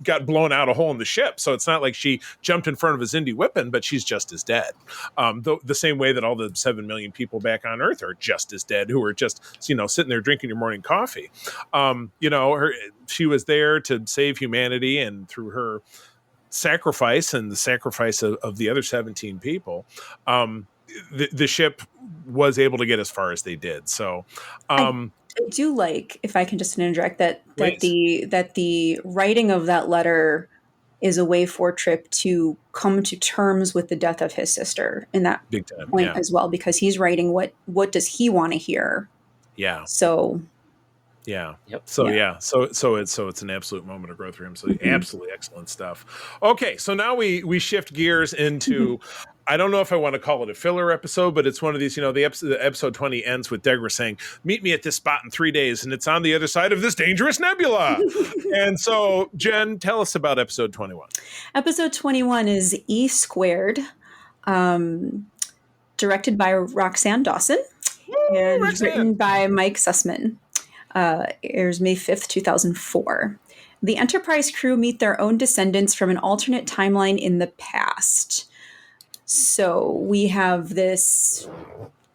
got blown out a hole in the ship. So it's not like she jumped in front of a Xindi whipping, but she's just as dead. The same way that all the 7 million people back on Earth are just as dead, who are just, sitting there drinking your morning coffee. She was there to save humanity, and through her sacrifice and the sacrifice of the other 17 people, the ship was able to get as far as they did. So I do like, if I can just interject, that the writing of that letter is a way for Trip to come to terms with the death of his sister in that big time point as well, because he's writing what does he want to hear. So yeah. Yep. So it's an absolute moment of growth for him. So absolutely excellent stuff. Okay, so now we shift gears into I don't know if I want to call it a filler episode, but it's one of these, the episode 20 ends with Degra saying, meet me at this spot in 3 days, and it's on the other side of this dangerous nebula. And so, Jen, tell us about episode 21. Episode 21 is E Squared, directed by Roxanne Dawson, and written by Mike Sussman. Airs May 5th, 2004. The Enterprise crew meet their own descendants from an alternate timeline in the past. So we have this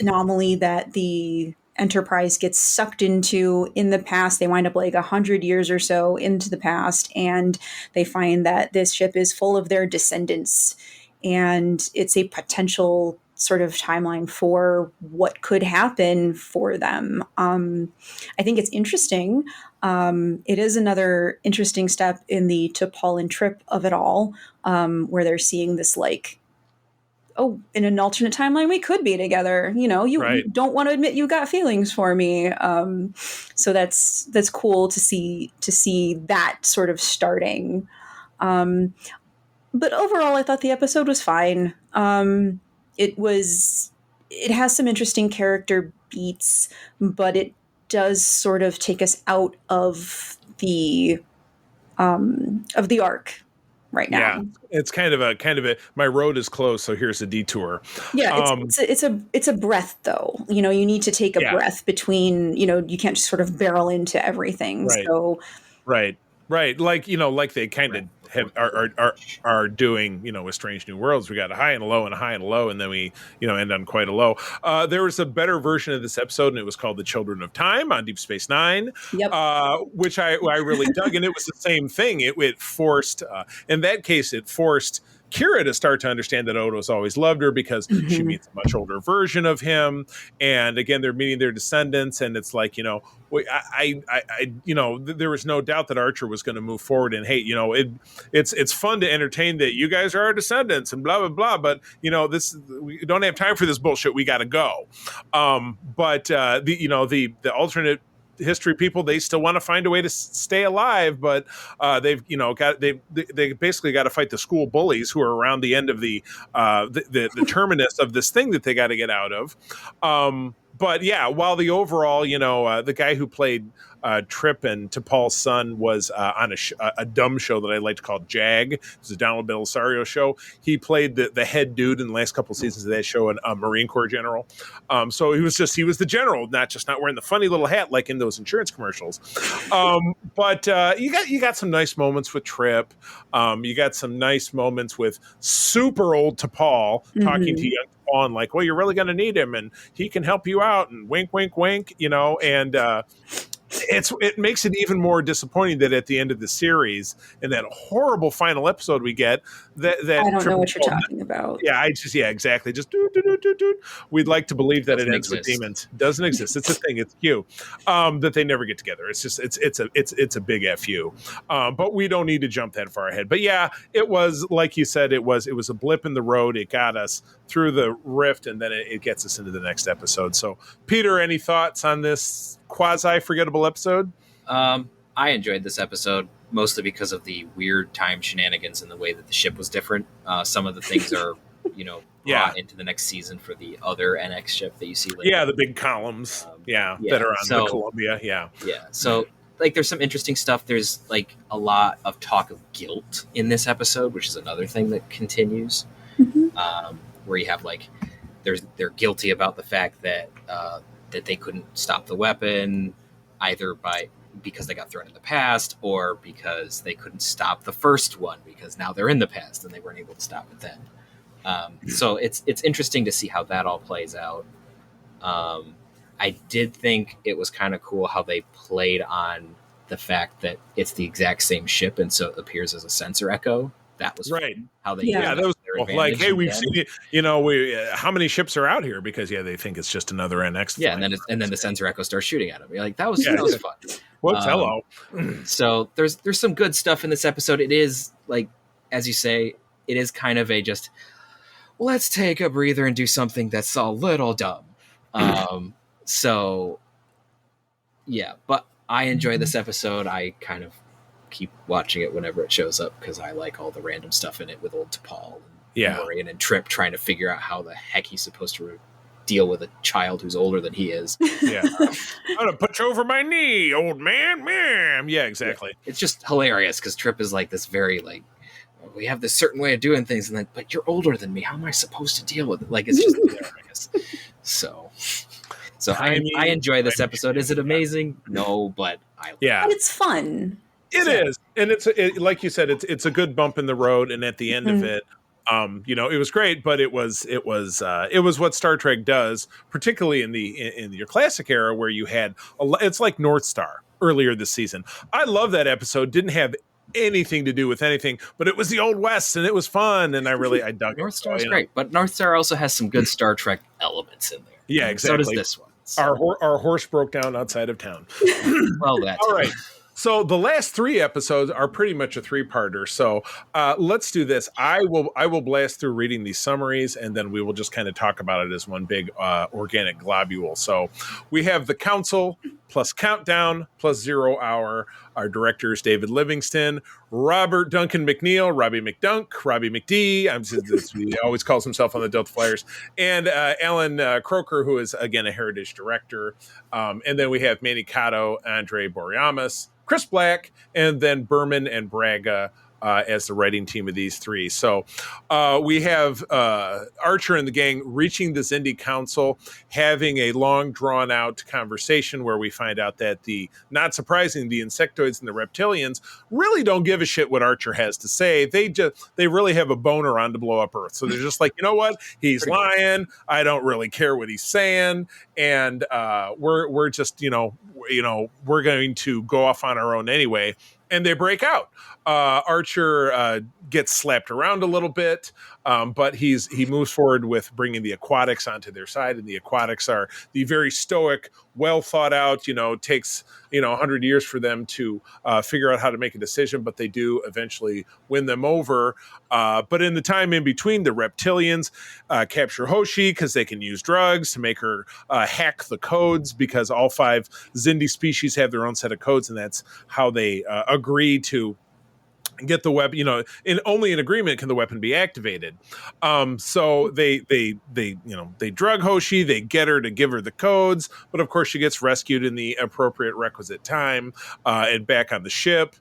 anomaly that the Enterprise gets sucked into in the past. They wind up like 100 years or so into the past, and they find that this ship is full of their descendants, and it's a potential sort of timeline for what could happen for them. I think it's interesting. It is another interesting step in the T'Pol and Trip of it all, where they're seeing this like, oh, in an alternate timeline, we could be together. You don't want to admit you got feelings for me. So that's cool to see that sort of starting. But overall, I thought the episode was fine. It has some interesting character beats, but it does sort of take us out of the arc right now. Yeah, it's kind of a my road is closed, so here's a detour. Yeah, it's a breath though. You need to take a breath between. You can't just sort of barrel into everything. Right. So right. Like they kind of are doing, with Strange New Worlds. We got a high and a low and a high and a low, and then we, end on quite a low. There was a better version of this episode, and it was called The Children of Time on Deep Space Nine, which I really dug, and it was the same thing. It forced, in that case, Kira to start to understand that Odo's always loved her, because she meets a much older version of him, and again they're meeting their descendants, and it's like, there was no doubt that Archer was going to move forward, and hey, it's fun to entertain that you guys are our descendants and blah blah blah, but we don't have time for this bullshit. We got to go. But the alternate history people, they still want to find a way to stay alive, but they basically got to fight the school bullies who are around the end of the terminus of this thing that they got to get out of. But yeah, while the overall, the guy who played Trip and T'Pol's son was on a dumb show that I like to call Jag. It's a Donald Belisario show. He played the head dude in the last couple of seasons of that show, a Marine Corps general. So he was the general, not wearing the funny little hat like in those insurance commercials. But you got some nice moments with Trip. You got some nice moments with super old T'Pol talking to young Paul and like, well, you're really going to need him and he can help you out and wink, wink, wink, and it makes it even more disappointing that at the end of the series, in that horrible final episode we get, that I don't know what you're talking about. Yeah, exactly. Just do. We'd like to believe that it ends with demons. Doesn't exist. It's a thing. It's Q. That they never get together. It's just it's a big FU. But we don't need to jump that far ahead. But yeah, it was like you said. It was a blip in the road. It got us through the rift, and then it gets us into the next episode. So, Peter, any thoughts on this quasi forgettable episode? I enjoyed this episode mostly because of the weird time shenanigans and the way that the ship was different. Some of the things are, brought into the next season for the other NX ship that you see later. Yeah, the big columns. That are on the Columbia. Yeah. So there's some interesting stuff. There's like a lot of talk of guilt in this episode, which is another thing that continues. Where you have they're guilty about the fact that that they couldn't stop the weapon either because they got thrown in the past or because they couldn't stop the first one because now they're in the past and they weren't able to stop it then. So it's interesting to see how that all plays out. I did think it was kind of cool how they played on the fact that it's the exact same ship and so it appears as a sensor echo. That was right. How they that was cool. Like, hey, we've seen it. How many ships are out here? Because they think it's just another NX. Yeah, and then the sensor echo starts shooting at them. You're like, that was fun. Whoops, hello. So there's some good stuff in this episode. It is like, as you say, it is kind of a just let's take a breather and do something that's a little dumb. So yeah, but I enjoy this episode. I kind of keep watching it whenever it shows up because I like all the random stuff in it with old T'Pol and Morian and Trip trying to figure out how the heck he's supposed to deal with a child who's older than he is. I'm gonna put you over my knee, old man. Yeah, exactly. It's just hilarious because Trip is like this very we have this certain way of doing things, and then but you're older than me. How am I supposed to deal with it? Like it's just hilarious. So I enjoy this episode. Is it amazing? No, but but it's fun. It is, and it's like you said, it's a good bump in the road, and at the end of it, it was great, but it was what Star Trek does, particularly in your classic era, where you had it's like North Star earlier this season. I love that episode. Didn't have anything to do with anything, but it was the Old West, and it was fun, and I dug North Star is great, but North Star also has some good Star Trek elements in there. Yeah, exactly. So does this one. So. Our horse broke down outside of town. Well, that's all right. So the last 3 episodes are pretty much a 3-parter. So let's do this. I will blast through reading these summaries, and then we will just kind of talk about it as one big organic globule. So we have the Council plus Countdown plus 0 Hour. Our director is David Livingston, Robert Duncan McNeil, Robbie McDunk, Robbie McD. He always calls himself on the Delta Flyers, and Alan Croker, who is again a heritage director. And then we have Manny Cotto, Andre Boreamis, Chris Black, and then Berman and Braga as the writing team of these 3. So we have Archer and the gang reaching the Xindi Council, having a long, drawn-out conversation where we find out that not surprising, the insectoids and the reptilians really don't give a shit what Archer has to say. They really have a boner on to blow up Earth. So they're just like, you know what? He's lying. I don't really care what he's saying. And we're just, we're going to go off on our own anyway. And they break out. Archer gets slapped around a little bit, but he moves forward with bringing the aquatics onto their side, and the aquatics are the very stoic, well thought out. Takes 100 years for them to figure out how to make a decision, but they do eventually win them over. But in the time in between, the reptilians capture Hoshi because they can use drugs to make her hack the codes, because all 5 Xindi species have their own set of codes, and that's how they agree to get the weapon. Only in agreement can the weapon be activated. So they drug Hoshi, they get her to give her the codes, but of course she gets rescued in the appropriate requisite time and back on the ship.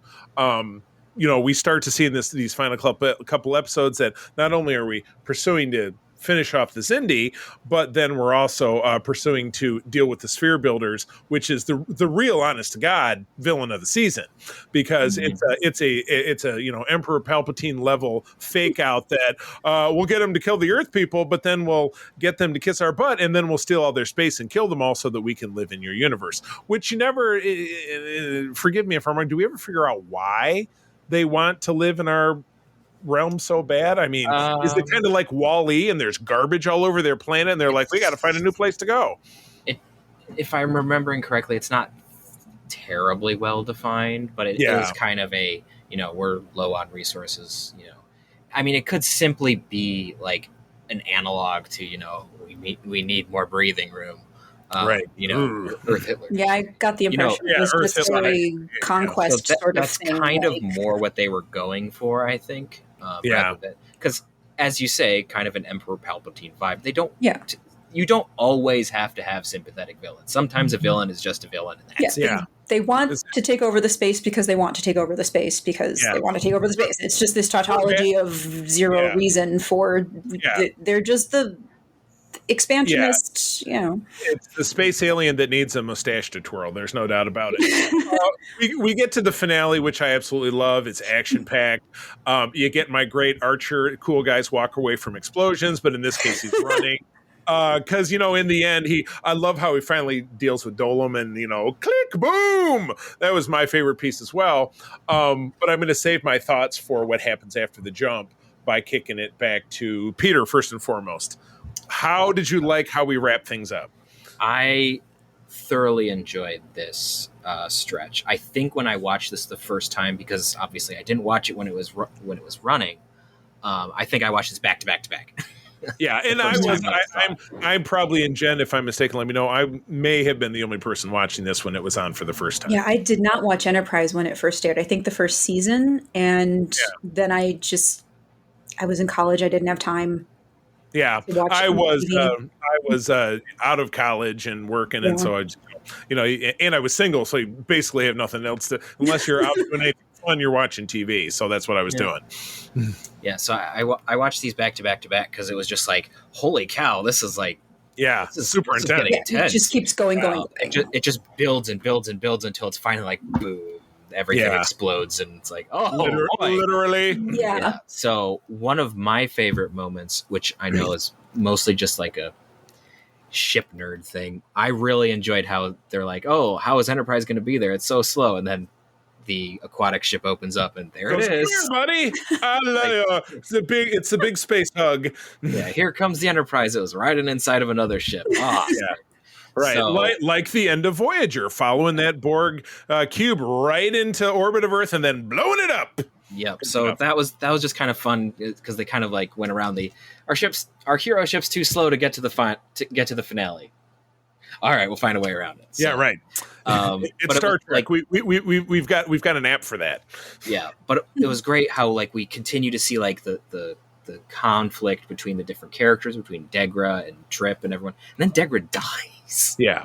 We start to see in these final couple episodes that not only are we pursuing to finish off the Zindi, but then we're also pursuing to deal with the Sphere Builders, which is the real, honest to God, villain of the season, because it's a Emperor Palpatine level fake out that we'll get them to kill the Earth people, but then we'll get them to kiss our butt, and then we'll steal all their space and kill them all so that we can live in your universe. Which you never, forgive me if I'm wrong, do we ever figure out why they want to live in our realm so bad? I mean, is it kind of like Wall-E and there's garbage all over their planet and they're like, we got to find a new place to go? If I'm remembering correctly, it's not terribly well defined, but it is kind of a, we're low on resources, I mean, it could simply be like an analog to, we need more breathing room. Right. Earth Hitler. Yeah, I got the impression it was just a conquest sort of that's thing. That's kind of more what they were going for, I think. Because, as you say, kind of an Emperor Palpatine vibe. They don't. Yeah. You don't always have to have sympathetic villains. Sometimes a villain is just a villain. And that's it. They want to take over the space because they want to take over the space because they want to take over the space. It's just this tautology of zero reason for. They're just the expansionist, It's the space alien that needs a mustache to twirl. There's no doubt about it. We get to the finale, which I absolutely love. It's action-packed. You get my great Archer, cool guys walk away from explosions, but in this case, he's running. Because, in the end, I love how he finally deals with Dolom and, click, boom! That was my favorite piece as well. But I'm going to save my thoughts for what happens after the jump by kicking it back to Peter, first and foremost. How did you like how we wrap things up? I thoroughly enjoyed this stretch. I think when I watched this the first time, because obviously I didn't watch it when it was running, I think I watched this back to back to back. Yeah, and I'm probably, in Jen, if I'm mistaken, let me know. I may have been the only person watching this when it was on for the first time. Yeah, I did not watch Enterprise when it first aired. I think the first season, and then I was in college. I didn't have time. Yeah, I was out of college and working, and so I, and I was single, so you basically have nothing else to, unless you're out doing anything fun, you're watching TV. So that's what I was doing. Yeah, so I watched these back to back to back because it was just like, holy cow, this is like, this is super intense. It just keeps going. It just builds and builds and builds until it's finally like, boom. Everything explodes and it's like, literally. Yeah. So one of my favorite moments, which I know is mostly just like a ship nerd thing, I really enjoyed how they're like, oh, how is Enterprise going to be there? It's so slow. And then the aquatic ship opens up and there it is. Here, buddy. It's a big space hug. Yeah, here comes the Enterprise. It was riding inside of another ship. Right, so, like the end of Voyager, following that Borg cube right into orbit of Earth and then blowing it up. Yep. So that was just kind of fun because they kind of like went around our hero ship's too slow to get to the finale. All right, we'll find a way around it. So, yeah, right. It's Star Trek. We've got an app for that. Yeah, but it was great how like we continue to see like the conflict between the different characters, between Degra and Trip and everyone, and then Degra dies. Yeah.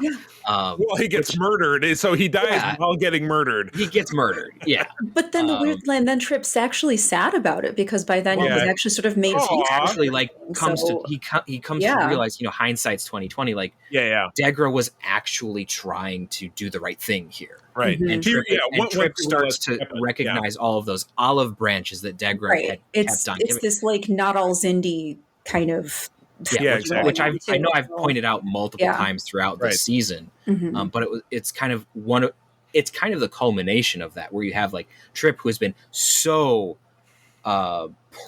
Well, he gets murdered, so he dies while getting murdered. He gets murdered. Yeah. But then the weird line, then Trip's actually sad about it because by then he was actually sort of made. He actually comes to realize, hindsight's 2020. Like, Degra was actually trying to do the right thing here. Right. Mm-hmm. And Trip starts to recognize all of those olive branches that Degra had kept on giving. It's this like not all Zindi kind of. Exactly. Which I know I've pointed out multiple times throughout the season, but it's kind of the culmination of that, where you have like Trip, who has been so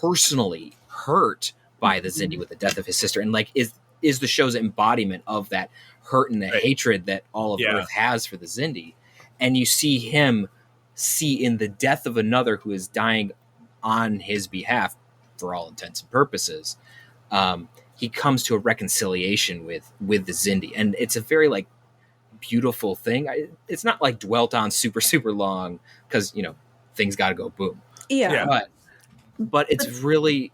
personally hurt by the Zindi with the death of his sister, and like is the show's embodiment of that hurt and the hatred that all of Earth has for the Zindi, and you see him in the death of another who is dying on his behalf for all intents and purposes. He comes to a reconciliation with the Zindi, and it's a very like beautiful thing. It's not like dwelt on super super long because things got to go boom. Yeah. But it's really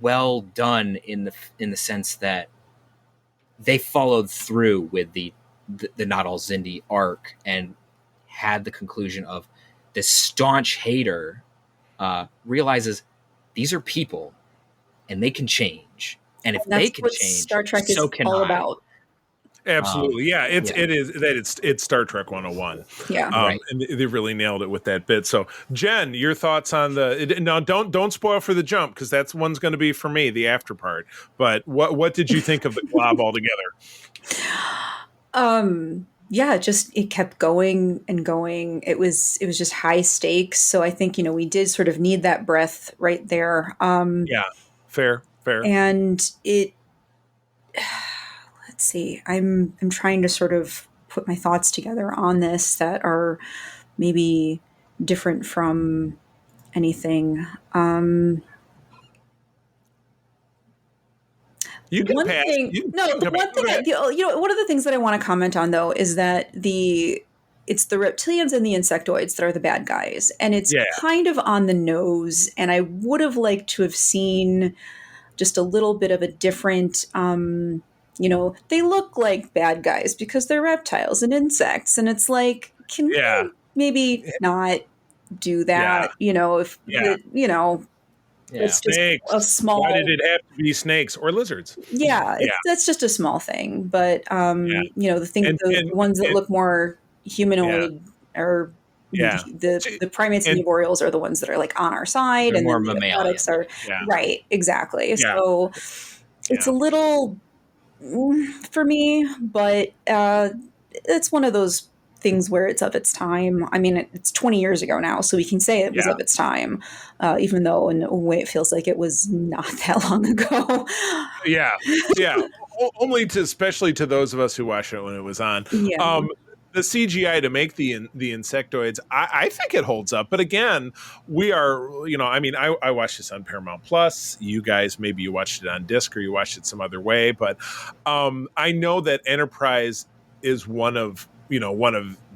well done in the sense that they followed through with the Not All Zindi arc and had the conclusion of this staunch hater realizes these are people and they can change. And if they can change, Star Trek so is can all I. about. Absolutely, it's Star Trek 101. Yeah, right. And they really nailed it with that bit. So, Jen, your thoughts on now? Don't spoil for the jump, because that's one's going to be for me, the after part. But what did you think of the glob altogether? Yeah, it kept going and going. It was just high stakes. So I think, we did sort of need that breath right there. Yeah, fair. And let's see, I'm trying to sort of put my thoughts together on this that are maybe different from anything. You can pass. One of the things that I want to comment on, though, is that it's the reptilians and the insectoids that are the bad guys, and it's kind of on the nose. And I would have liked to have seen just a little bit of a different. They look like bad guys because they're reptiles and insects, and it's like, can we maybe not do that? It's just snakes. a small. Why did it have to be snakes or lizards? Yeah, that's just a small thing. But the ones that look more humanoid are the primates and the boreals are the ones that are like on our side, and more then the mammalian. aquatics are right, exactly. Yeah. So it's a little for me, but it's one of those things where it's of its time. I mean, it's 20 years ago now, so we can say it was of its time, even though in a way it feels like it was not that long ago. Yeah. Only especially to those of us who watched it when it was on. Yeah. The CGI to make the insectoids, I think it holds up. But again, we are, I watched this on Paramount Plus. You guys, maybe you watched it on disc or you watched it some other way. But I know that Enterprise is one of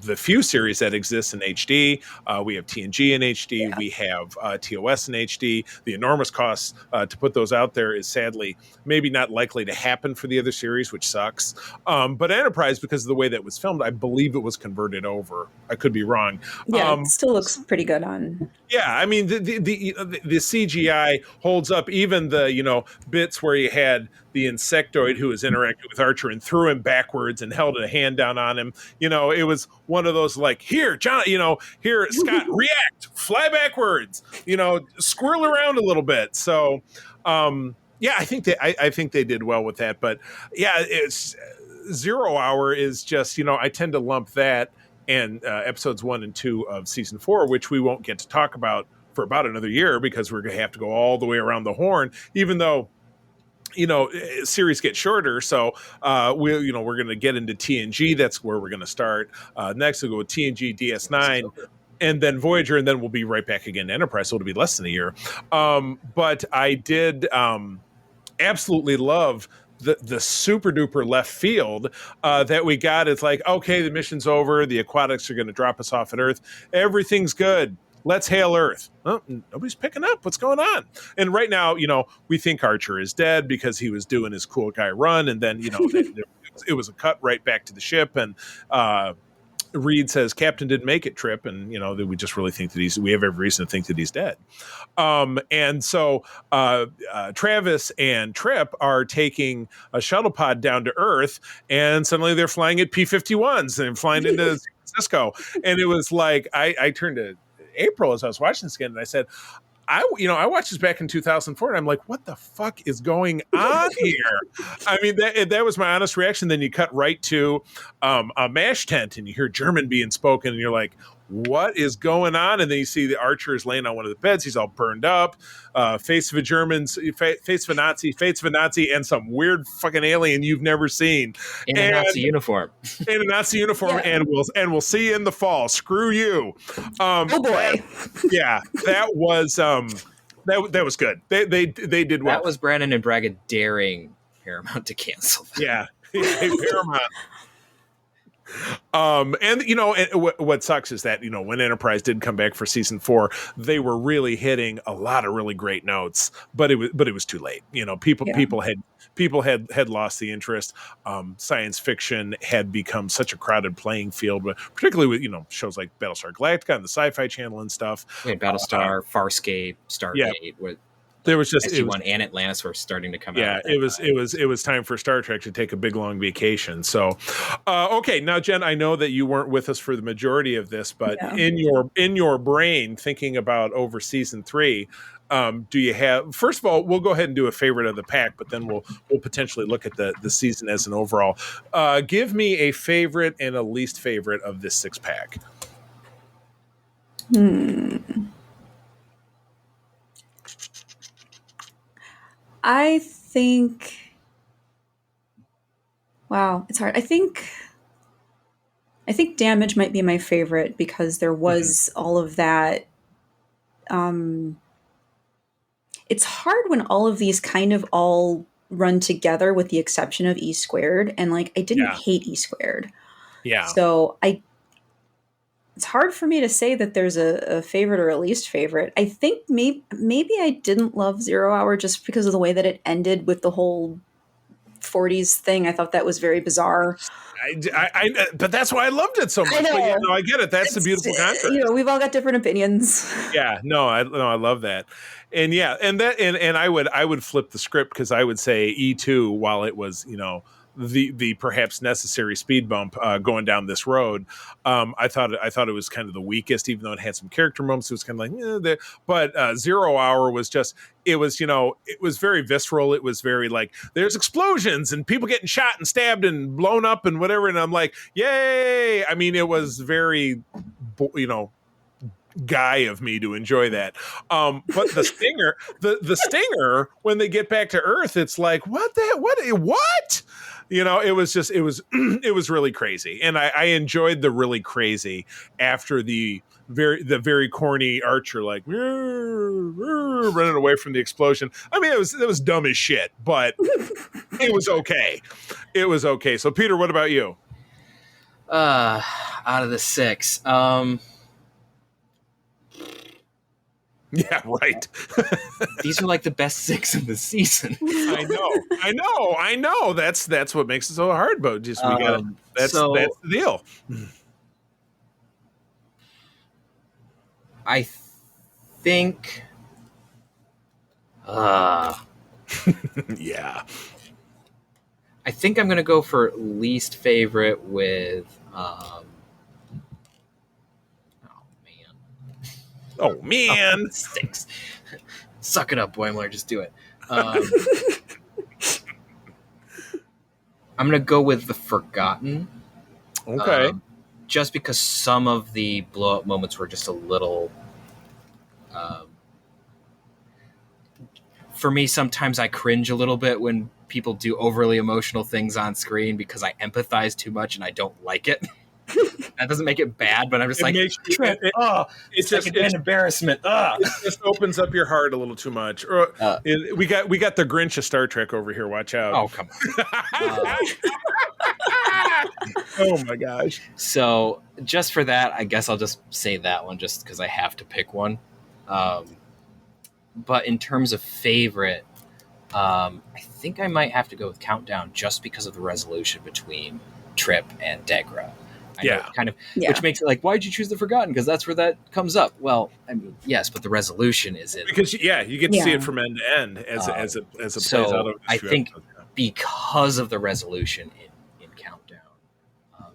the few series that exists in HD. We have TNG in HD. We have TOS in HD. The enormous costs to put those out there is sadly maybe not likely to happen for the other series, which sucks. But Enterprise, because of the way that was filmed, I believe it was converted over. I could be wrong. Yeah, it still looks pretty good on. Yeah, I mean the CGI holds up. Even the bits where you had the insectoid who was interacting with Archer and threw him backwards and held a hand down on him. It was one of those like, here, John, here, Scott, react, fly backwards, squirrel around a little bit. So, I think they did well with that. But it's 0 Hour is just, I tend to lump that and episodes 1 and 2 of season 4, which we won't get to talk about for about another year because we're going to have to go all the way around the horn, even though series get shorter. So we're going to get into TNG. That's where we're going to start. Next we'll go with TNG, DS9, and then Voyager, and then we'll be right back again to Enterprise. So it'll be less than a year. But I did absolutely love the super duper left field that we got. It's like, okay, the mission's over. The aquatics are going to drop us off at Earth. Everything's good. Let's hail Earth. Oh, nobody's picking up. What's going on? And right now, we think Archer is dead because he was doing his cool guy run. And then, it was a cut right back to the ship. And Reed says, Captain didn't make it, Trip. And, we just really think that we have every reason to think that he's dead. And so Travis and Trip are taking a shuttle pod down to Earth. And suddenly they're flying at P-51s and flying into San Francisco. And it was like, I turned to April as I was watching this again, and I said, I watched this back in 2004, and I'm like, what the fuck is going on here? I mean, that was my honest reaction. Then you cut right to a MASH tent, and you hear German being spoken, and you're like, what is going on? And then you see the Archer is laying on one of the beds. He's all burned up, face of a German, face of a Nazi, and some weird fucking alien you've never seen. In a Nazi uniform. In a Nazi uniform, yeah. and we'll see you in the fall. Screw you. Oh boy. That was that was good. They did well. That was Brandon and Braga daring Paramount to cancel that. Yeah. Paramount. And what sucks is that when Enterprise did come back for season 4, they were really hitting a lot of really great notes, but it was too late. People had lost the interest. Science fiction had become such a crowded playing field, but particularly with shows like Battlestar Galactica and the Sci-Fi Channel and stuff. Battlestar, Farscape, Stargate. There was just SG-1 and Atlantis were starting to come out. Yeah, it was time for Star Trek to take a big long vacation. So, okay, now Jen, I know that you weren't with us for the majority of this, but in your brain, thinking about over season 3, do you have? First of all, we'll go ahead and do a favorite of the pack, but then we'll potentially look at the season as an overall. Give me a favorite and a least favorite of this 6-pack. I think, wow, it's hard. I think Damage might be my favorite because there was all of that. It's hard when all of these kind of all run together with the exception of E Squared. And like, I didn't hate E Squared. Yeah. So it's hard for me to say that there's a favorite or a least favorite. I think maybe I didn't love 0 Hour just because of the way that it ended with the whole 40s thing. I thought that was very bizarre. But that's why I loved it so much. I know. But yeah, no, I get it. That's the beautiful contrast. We've all got different opinions. Yeah, I love that. And and I would flip the script because I would say E2, while it was, the perhaps necessary speed bump going down this road. I thought it was kind of the weakest, even though it had some character moments. It was kind of like, but 0 Hour was just, it was very visceral. It was very like, there's explosions and people getting shot and stabbed and blown up and whatever. And I'm like, yay. I mean, it was very, guy of me to enjoy that. But the stinger, the stinger, when they get back to Earth, it's like, what? It was just, it was really crazy. And I enjoyed the really crazy after the very corny Archer, like running away from the explosion. I mean, it was dumb as shit, but it was okay. It was okay. So Peter, what about you? Out of the 6, yeah, right. These are like the best 6 of the season. I know. That's what makes it so hard, but just that's the deal. I think yeah. I think I'm gonna go for least favorite with Oh man. 6. Suck it up, Boimler. Just do it. I'm gonna go with the Forgotten. Okay. Just because some of the blow up moments were just a little. For me, sometimes I cringe a little bit when people do overly emotional things on screen because I empathize too much and I don't like it. That doesn't make it bad, but I'm just it's just an embarrassment. It just opens up your heart a little too much. We got the Grinch of Star Trek over here. Watch out! Oh, come on! Oh my gosh! So just for that, I guess I'll just say that one, just because I have to pick one. But in terms of favorite, I think I might have to go with Countdown, just because of the resolution between Trip and Degra. Which makes it like, why'd you choose the Forgotten? Because that's where that comes up. Well, I mean, yes, but the resolution is in because you get to see it from end to end as it plays out. Over I think because of the resolution in Countdown,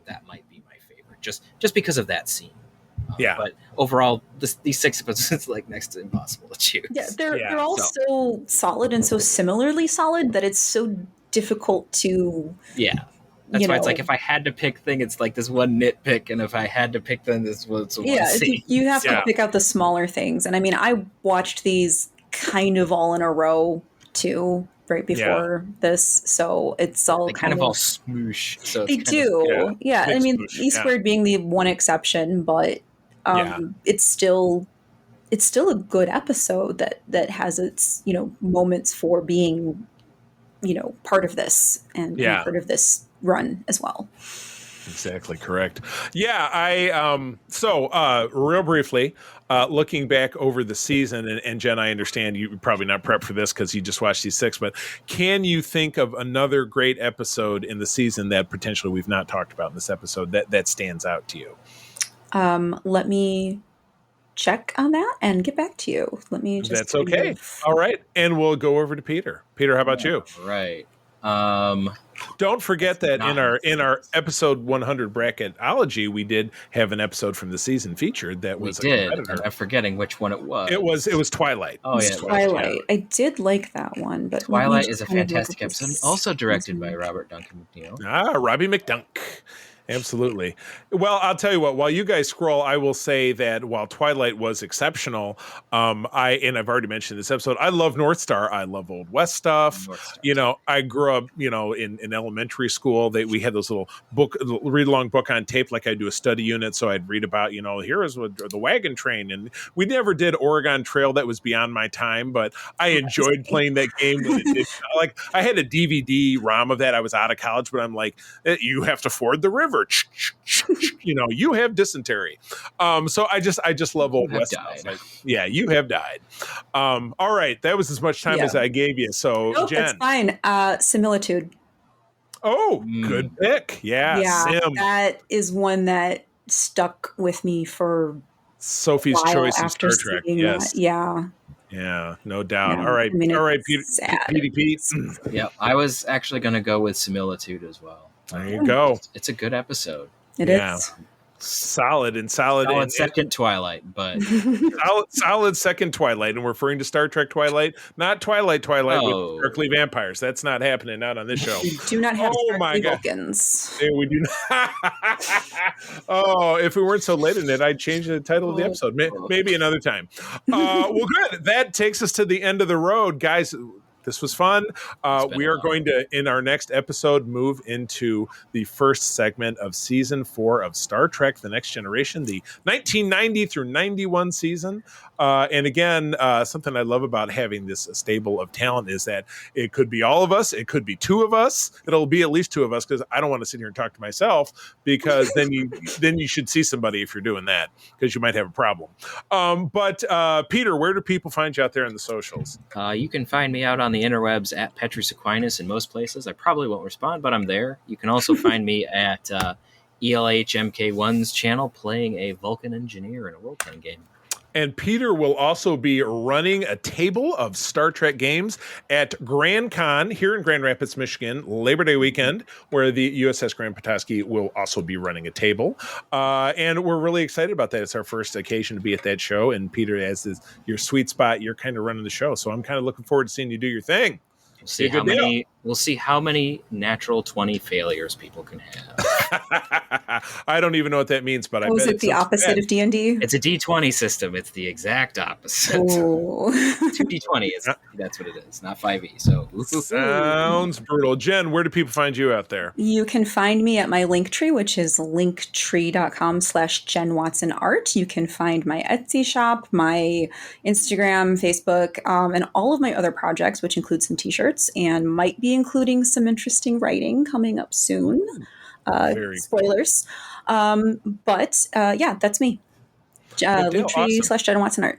that might be my favorite, just because of that scene. But overall, these 6 episodes is like next to impossible to choose. Yeah, they're all so solid and so similarly solid that it's so difficult to. Yeah. That's why it's like, if I had to pick thing, it's like this one nitpick, and if I had to pick them, this was one scene. You have to pick out the smaller things. And I mean, I watched these kind of all in a row too, right before this, so it's all kind of all smoosh. So they do, I mean, E Squared being the one exception, but it's still a good episode that has its moments for being part of this and part of this run as well. Exactly correct. Yeah, I so real briefly, looking back over the season, and Jen, I understand you're probably not prepped for this because you just watched these 6, but can you think of another great episode in the season that potentially we've not talked about in this episode that stands out to you? Let me check on that and get back to you. Let me just. That's okay. All right. And we'll go over to Peter. Peter, how about you? Right. Don't forget that in our episode 100 bracketology, we did have an episode from the season featured that was. We did. I'm forgetting which one it was. It was Twilight. Oh yeah, Twilight. I did like that one, but Twilight is a fantastic episode, also directed by Robert Duncan McNeil. Robbie McDunk. Absolutely. Well, I'll tell you what, while you guys scroll, I will say that while Twilight was exceptional, I've already mentioned this episode, I love North Star. I love Old West stuff. I grew up, in elementary school that we had those little read along book on tape, like I do a study unit. So I'd read about, here is the wagon train. And we never did Oregon Trail. That was beyond my time, but I enjoyed playing that game. When it did. Like I had a DVD ROM of that. I was out of college, but I'm like, you have to ford the river. You have dysentery. So I just love Old West. Yeah, you have died. All right, that was as much time as I gave you. So nope, Jen, that's fine. Similitude. Oh, good pick. Yeah, Sim. That is one that stuck with me for Sophie's choice of Star Trek. Yes. That. Yeah. Yeah, no doubt. Yeah. All right, Pete. Yeah, I was actually going to go with Similitude as well. There you go. It's a good episode. It is. Solid second Twilight, but solid second Twilight, and we're referring to Star Trek Twilight, not Twilight with sparkly vampires. That's not happening. Not on this show. We do not have sparkly Vulcans. Yeah, we do not. If we weren't so late in it, I'd change the title of the episode. Maybe another time. Well, good. That takes us to the end of the road, guys. This was fun. We are going to, in our next episode, move into the first segment of season 4 of Star Trek: The Next Generation, the 1990 through 91 season. And again, something I love about having this stable of talent is that it could be all of us. It could be 2 of us. It'll be at least 2 of us because I don't want to sit here and talk to myself because then you should see somebody if you're doing that because you might have a problem. But Peter, where do people find you out there on the socials? You can find me out on the interwebs at Petrus Aquinas in most places. I probably won't respond, but I'm there. You can also find me at ELHMK1's channel playing a Vulcan engineer in a role-playing game. And Peter will also be running a table of Star Trek games at Grand Con here in Grand Rapids, Michigan, Labor Day weekend, where the USS Grand Petoskey will also be running a table. And we're really excited about that. It's our first occasion to be at that show. And Peter, as your sweet spot, you're kind of running the show. So I'm kind of looking forward to seeing you do your thing. We'll see how many natural 20 failures people can have. I don't even know what that means, but I bet it's the opposite of D&D. It's a D20 system. It's the exact opposite. 2D20 that's what it is, not 5e. So sounds brutal. Jen, where do people find you out there? You can find me at my Linktree, which is linktree.com/JenWatsonArt. You can find my Etsy shop, my Instagram, Facebook, and all of my other projects, which include some t-shirts and might be including some interesting writing coming up soon. Spoilers. But that's me. Linktree/JenWatsonArt.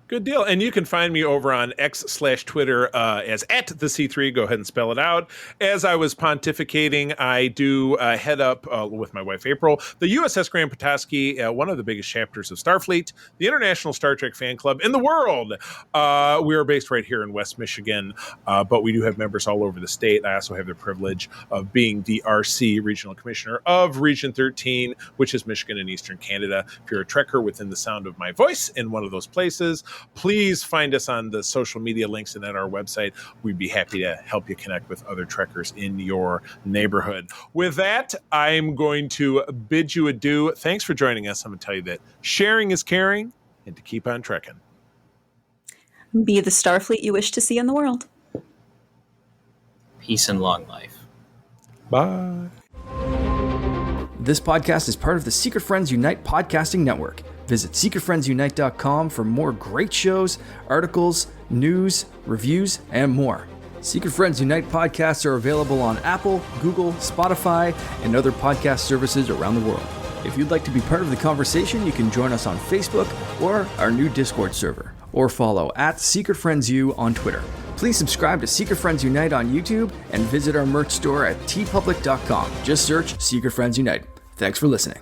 Good deal. And you can find me over on X/Twitter as @the_C3. Go ahead and spell it out. As I was pontificating, I do head up with my wife, April, the USS Grand Petoskey, one of the biggest chapters of Starfleet, the International Star Trek Fan Club in the world. We are based right here in West Michigan, but we do have members all over the state. I also have the privilege of being the RC Regional Commissioner of Region 13, which is Michigan and Eastern Canada. If you're a Trekker within the sound of my voice in one of those places, please find us on the social media links and at our website. We'd be happy to help you connect with other Trekkers in your neighborhood. With that, I'm going to bid you adieu. Thanks for joining us. I'm going to tell you that sharing is caring and to keep on trekking. Be the Starfleet you wish to see in the world. Peace and long life. Bye. This podcast is part of the Secret Friends Unite podcasting network. Visit secretfriendsunite.com for more great shows, articles, news, reviews, and more. Secret Friends Unite podcasts are available on Apple, Google, Spotify, and other podcast services around the world. If you'd like to be part of the conversation, you can join us on Facebook or our new Discord server, or follow @SecretFriendsU on Twitter. Please subscribe to Secret Friends Unite on YouTube and visit our merch store at tpublic.com. Just search Secret Friends Unite. Thanks for listening.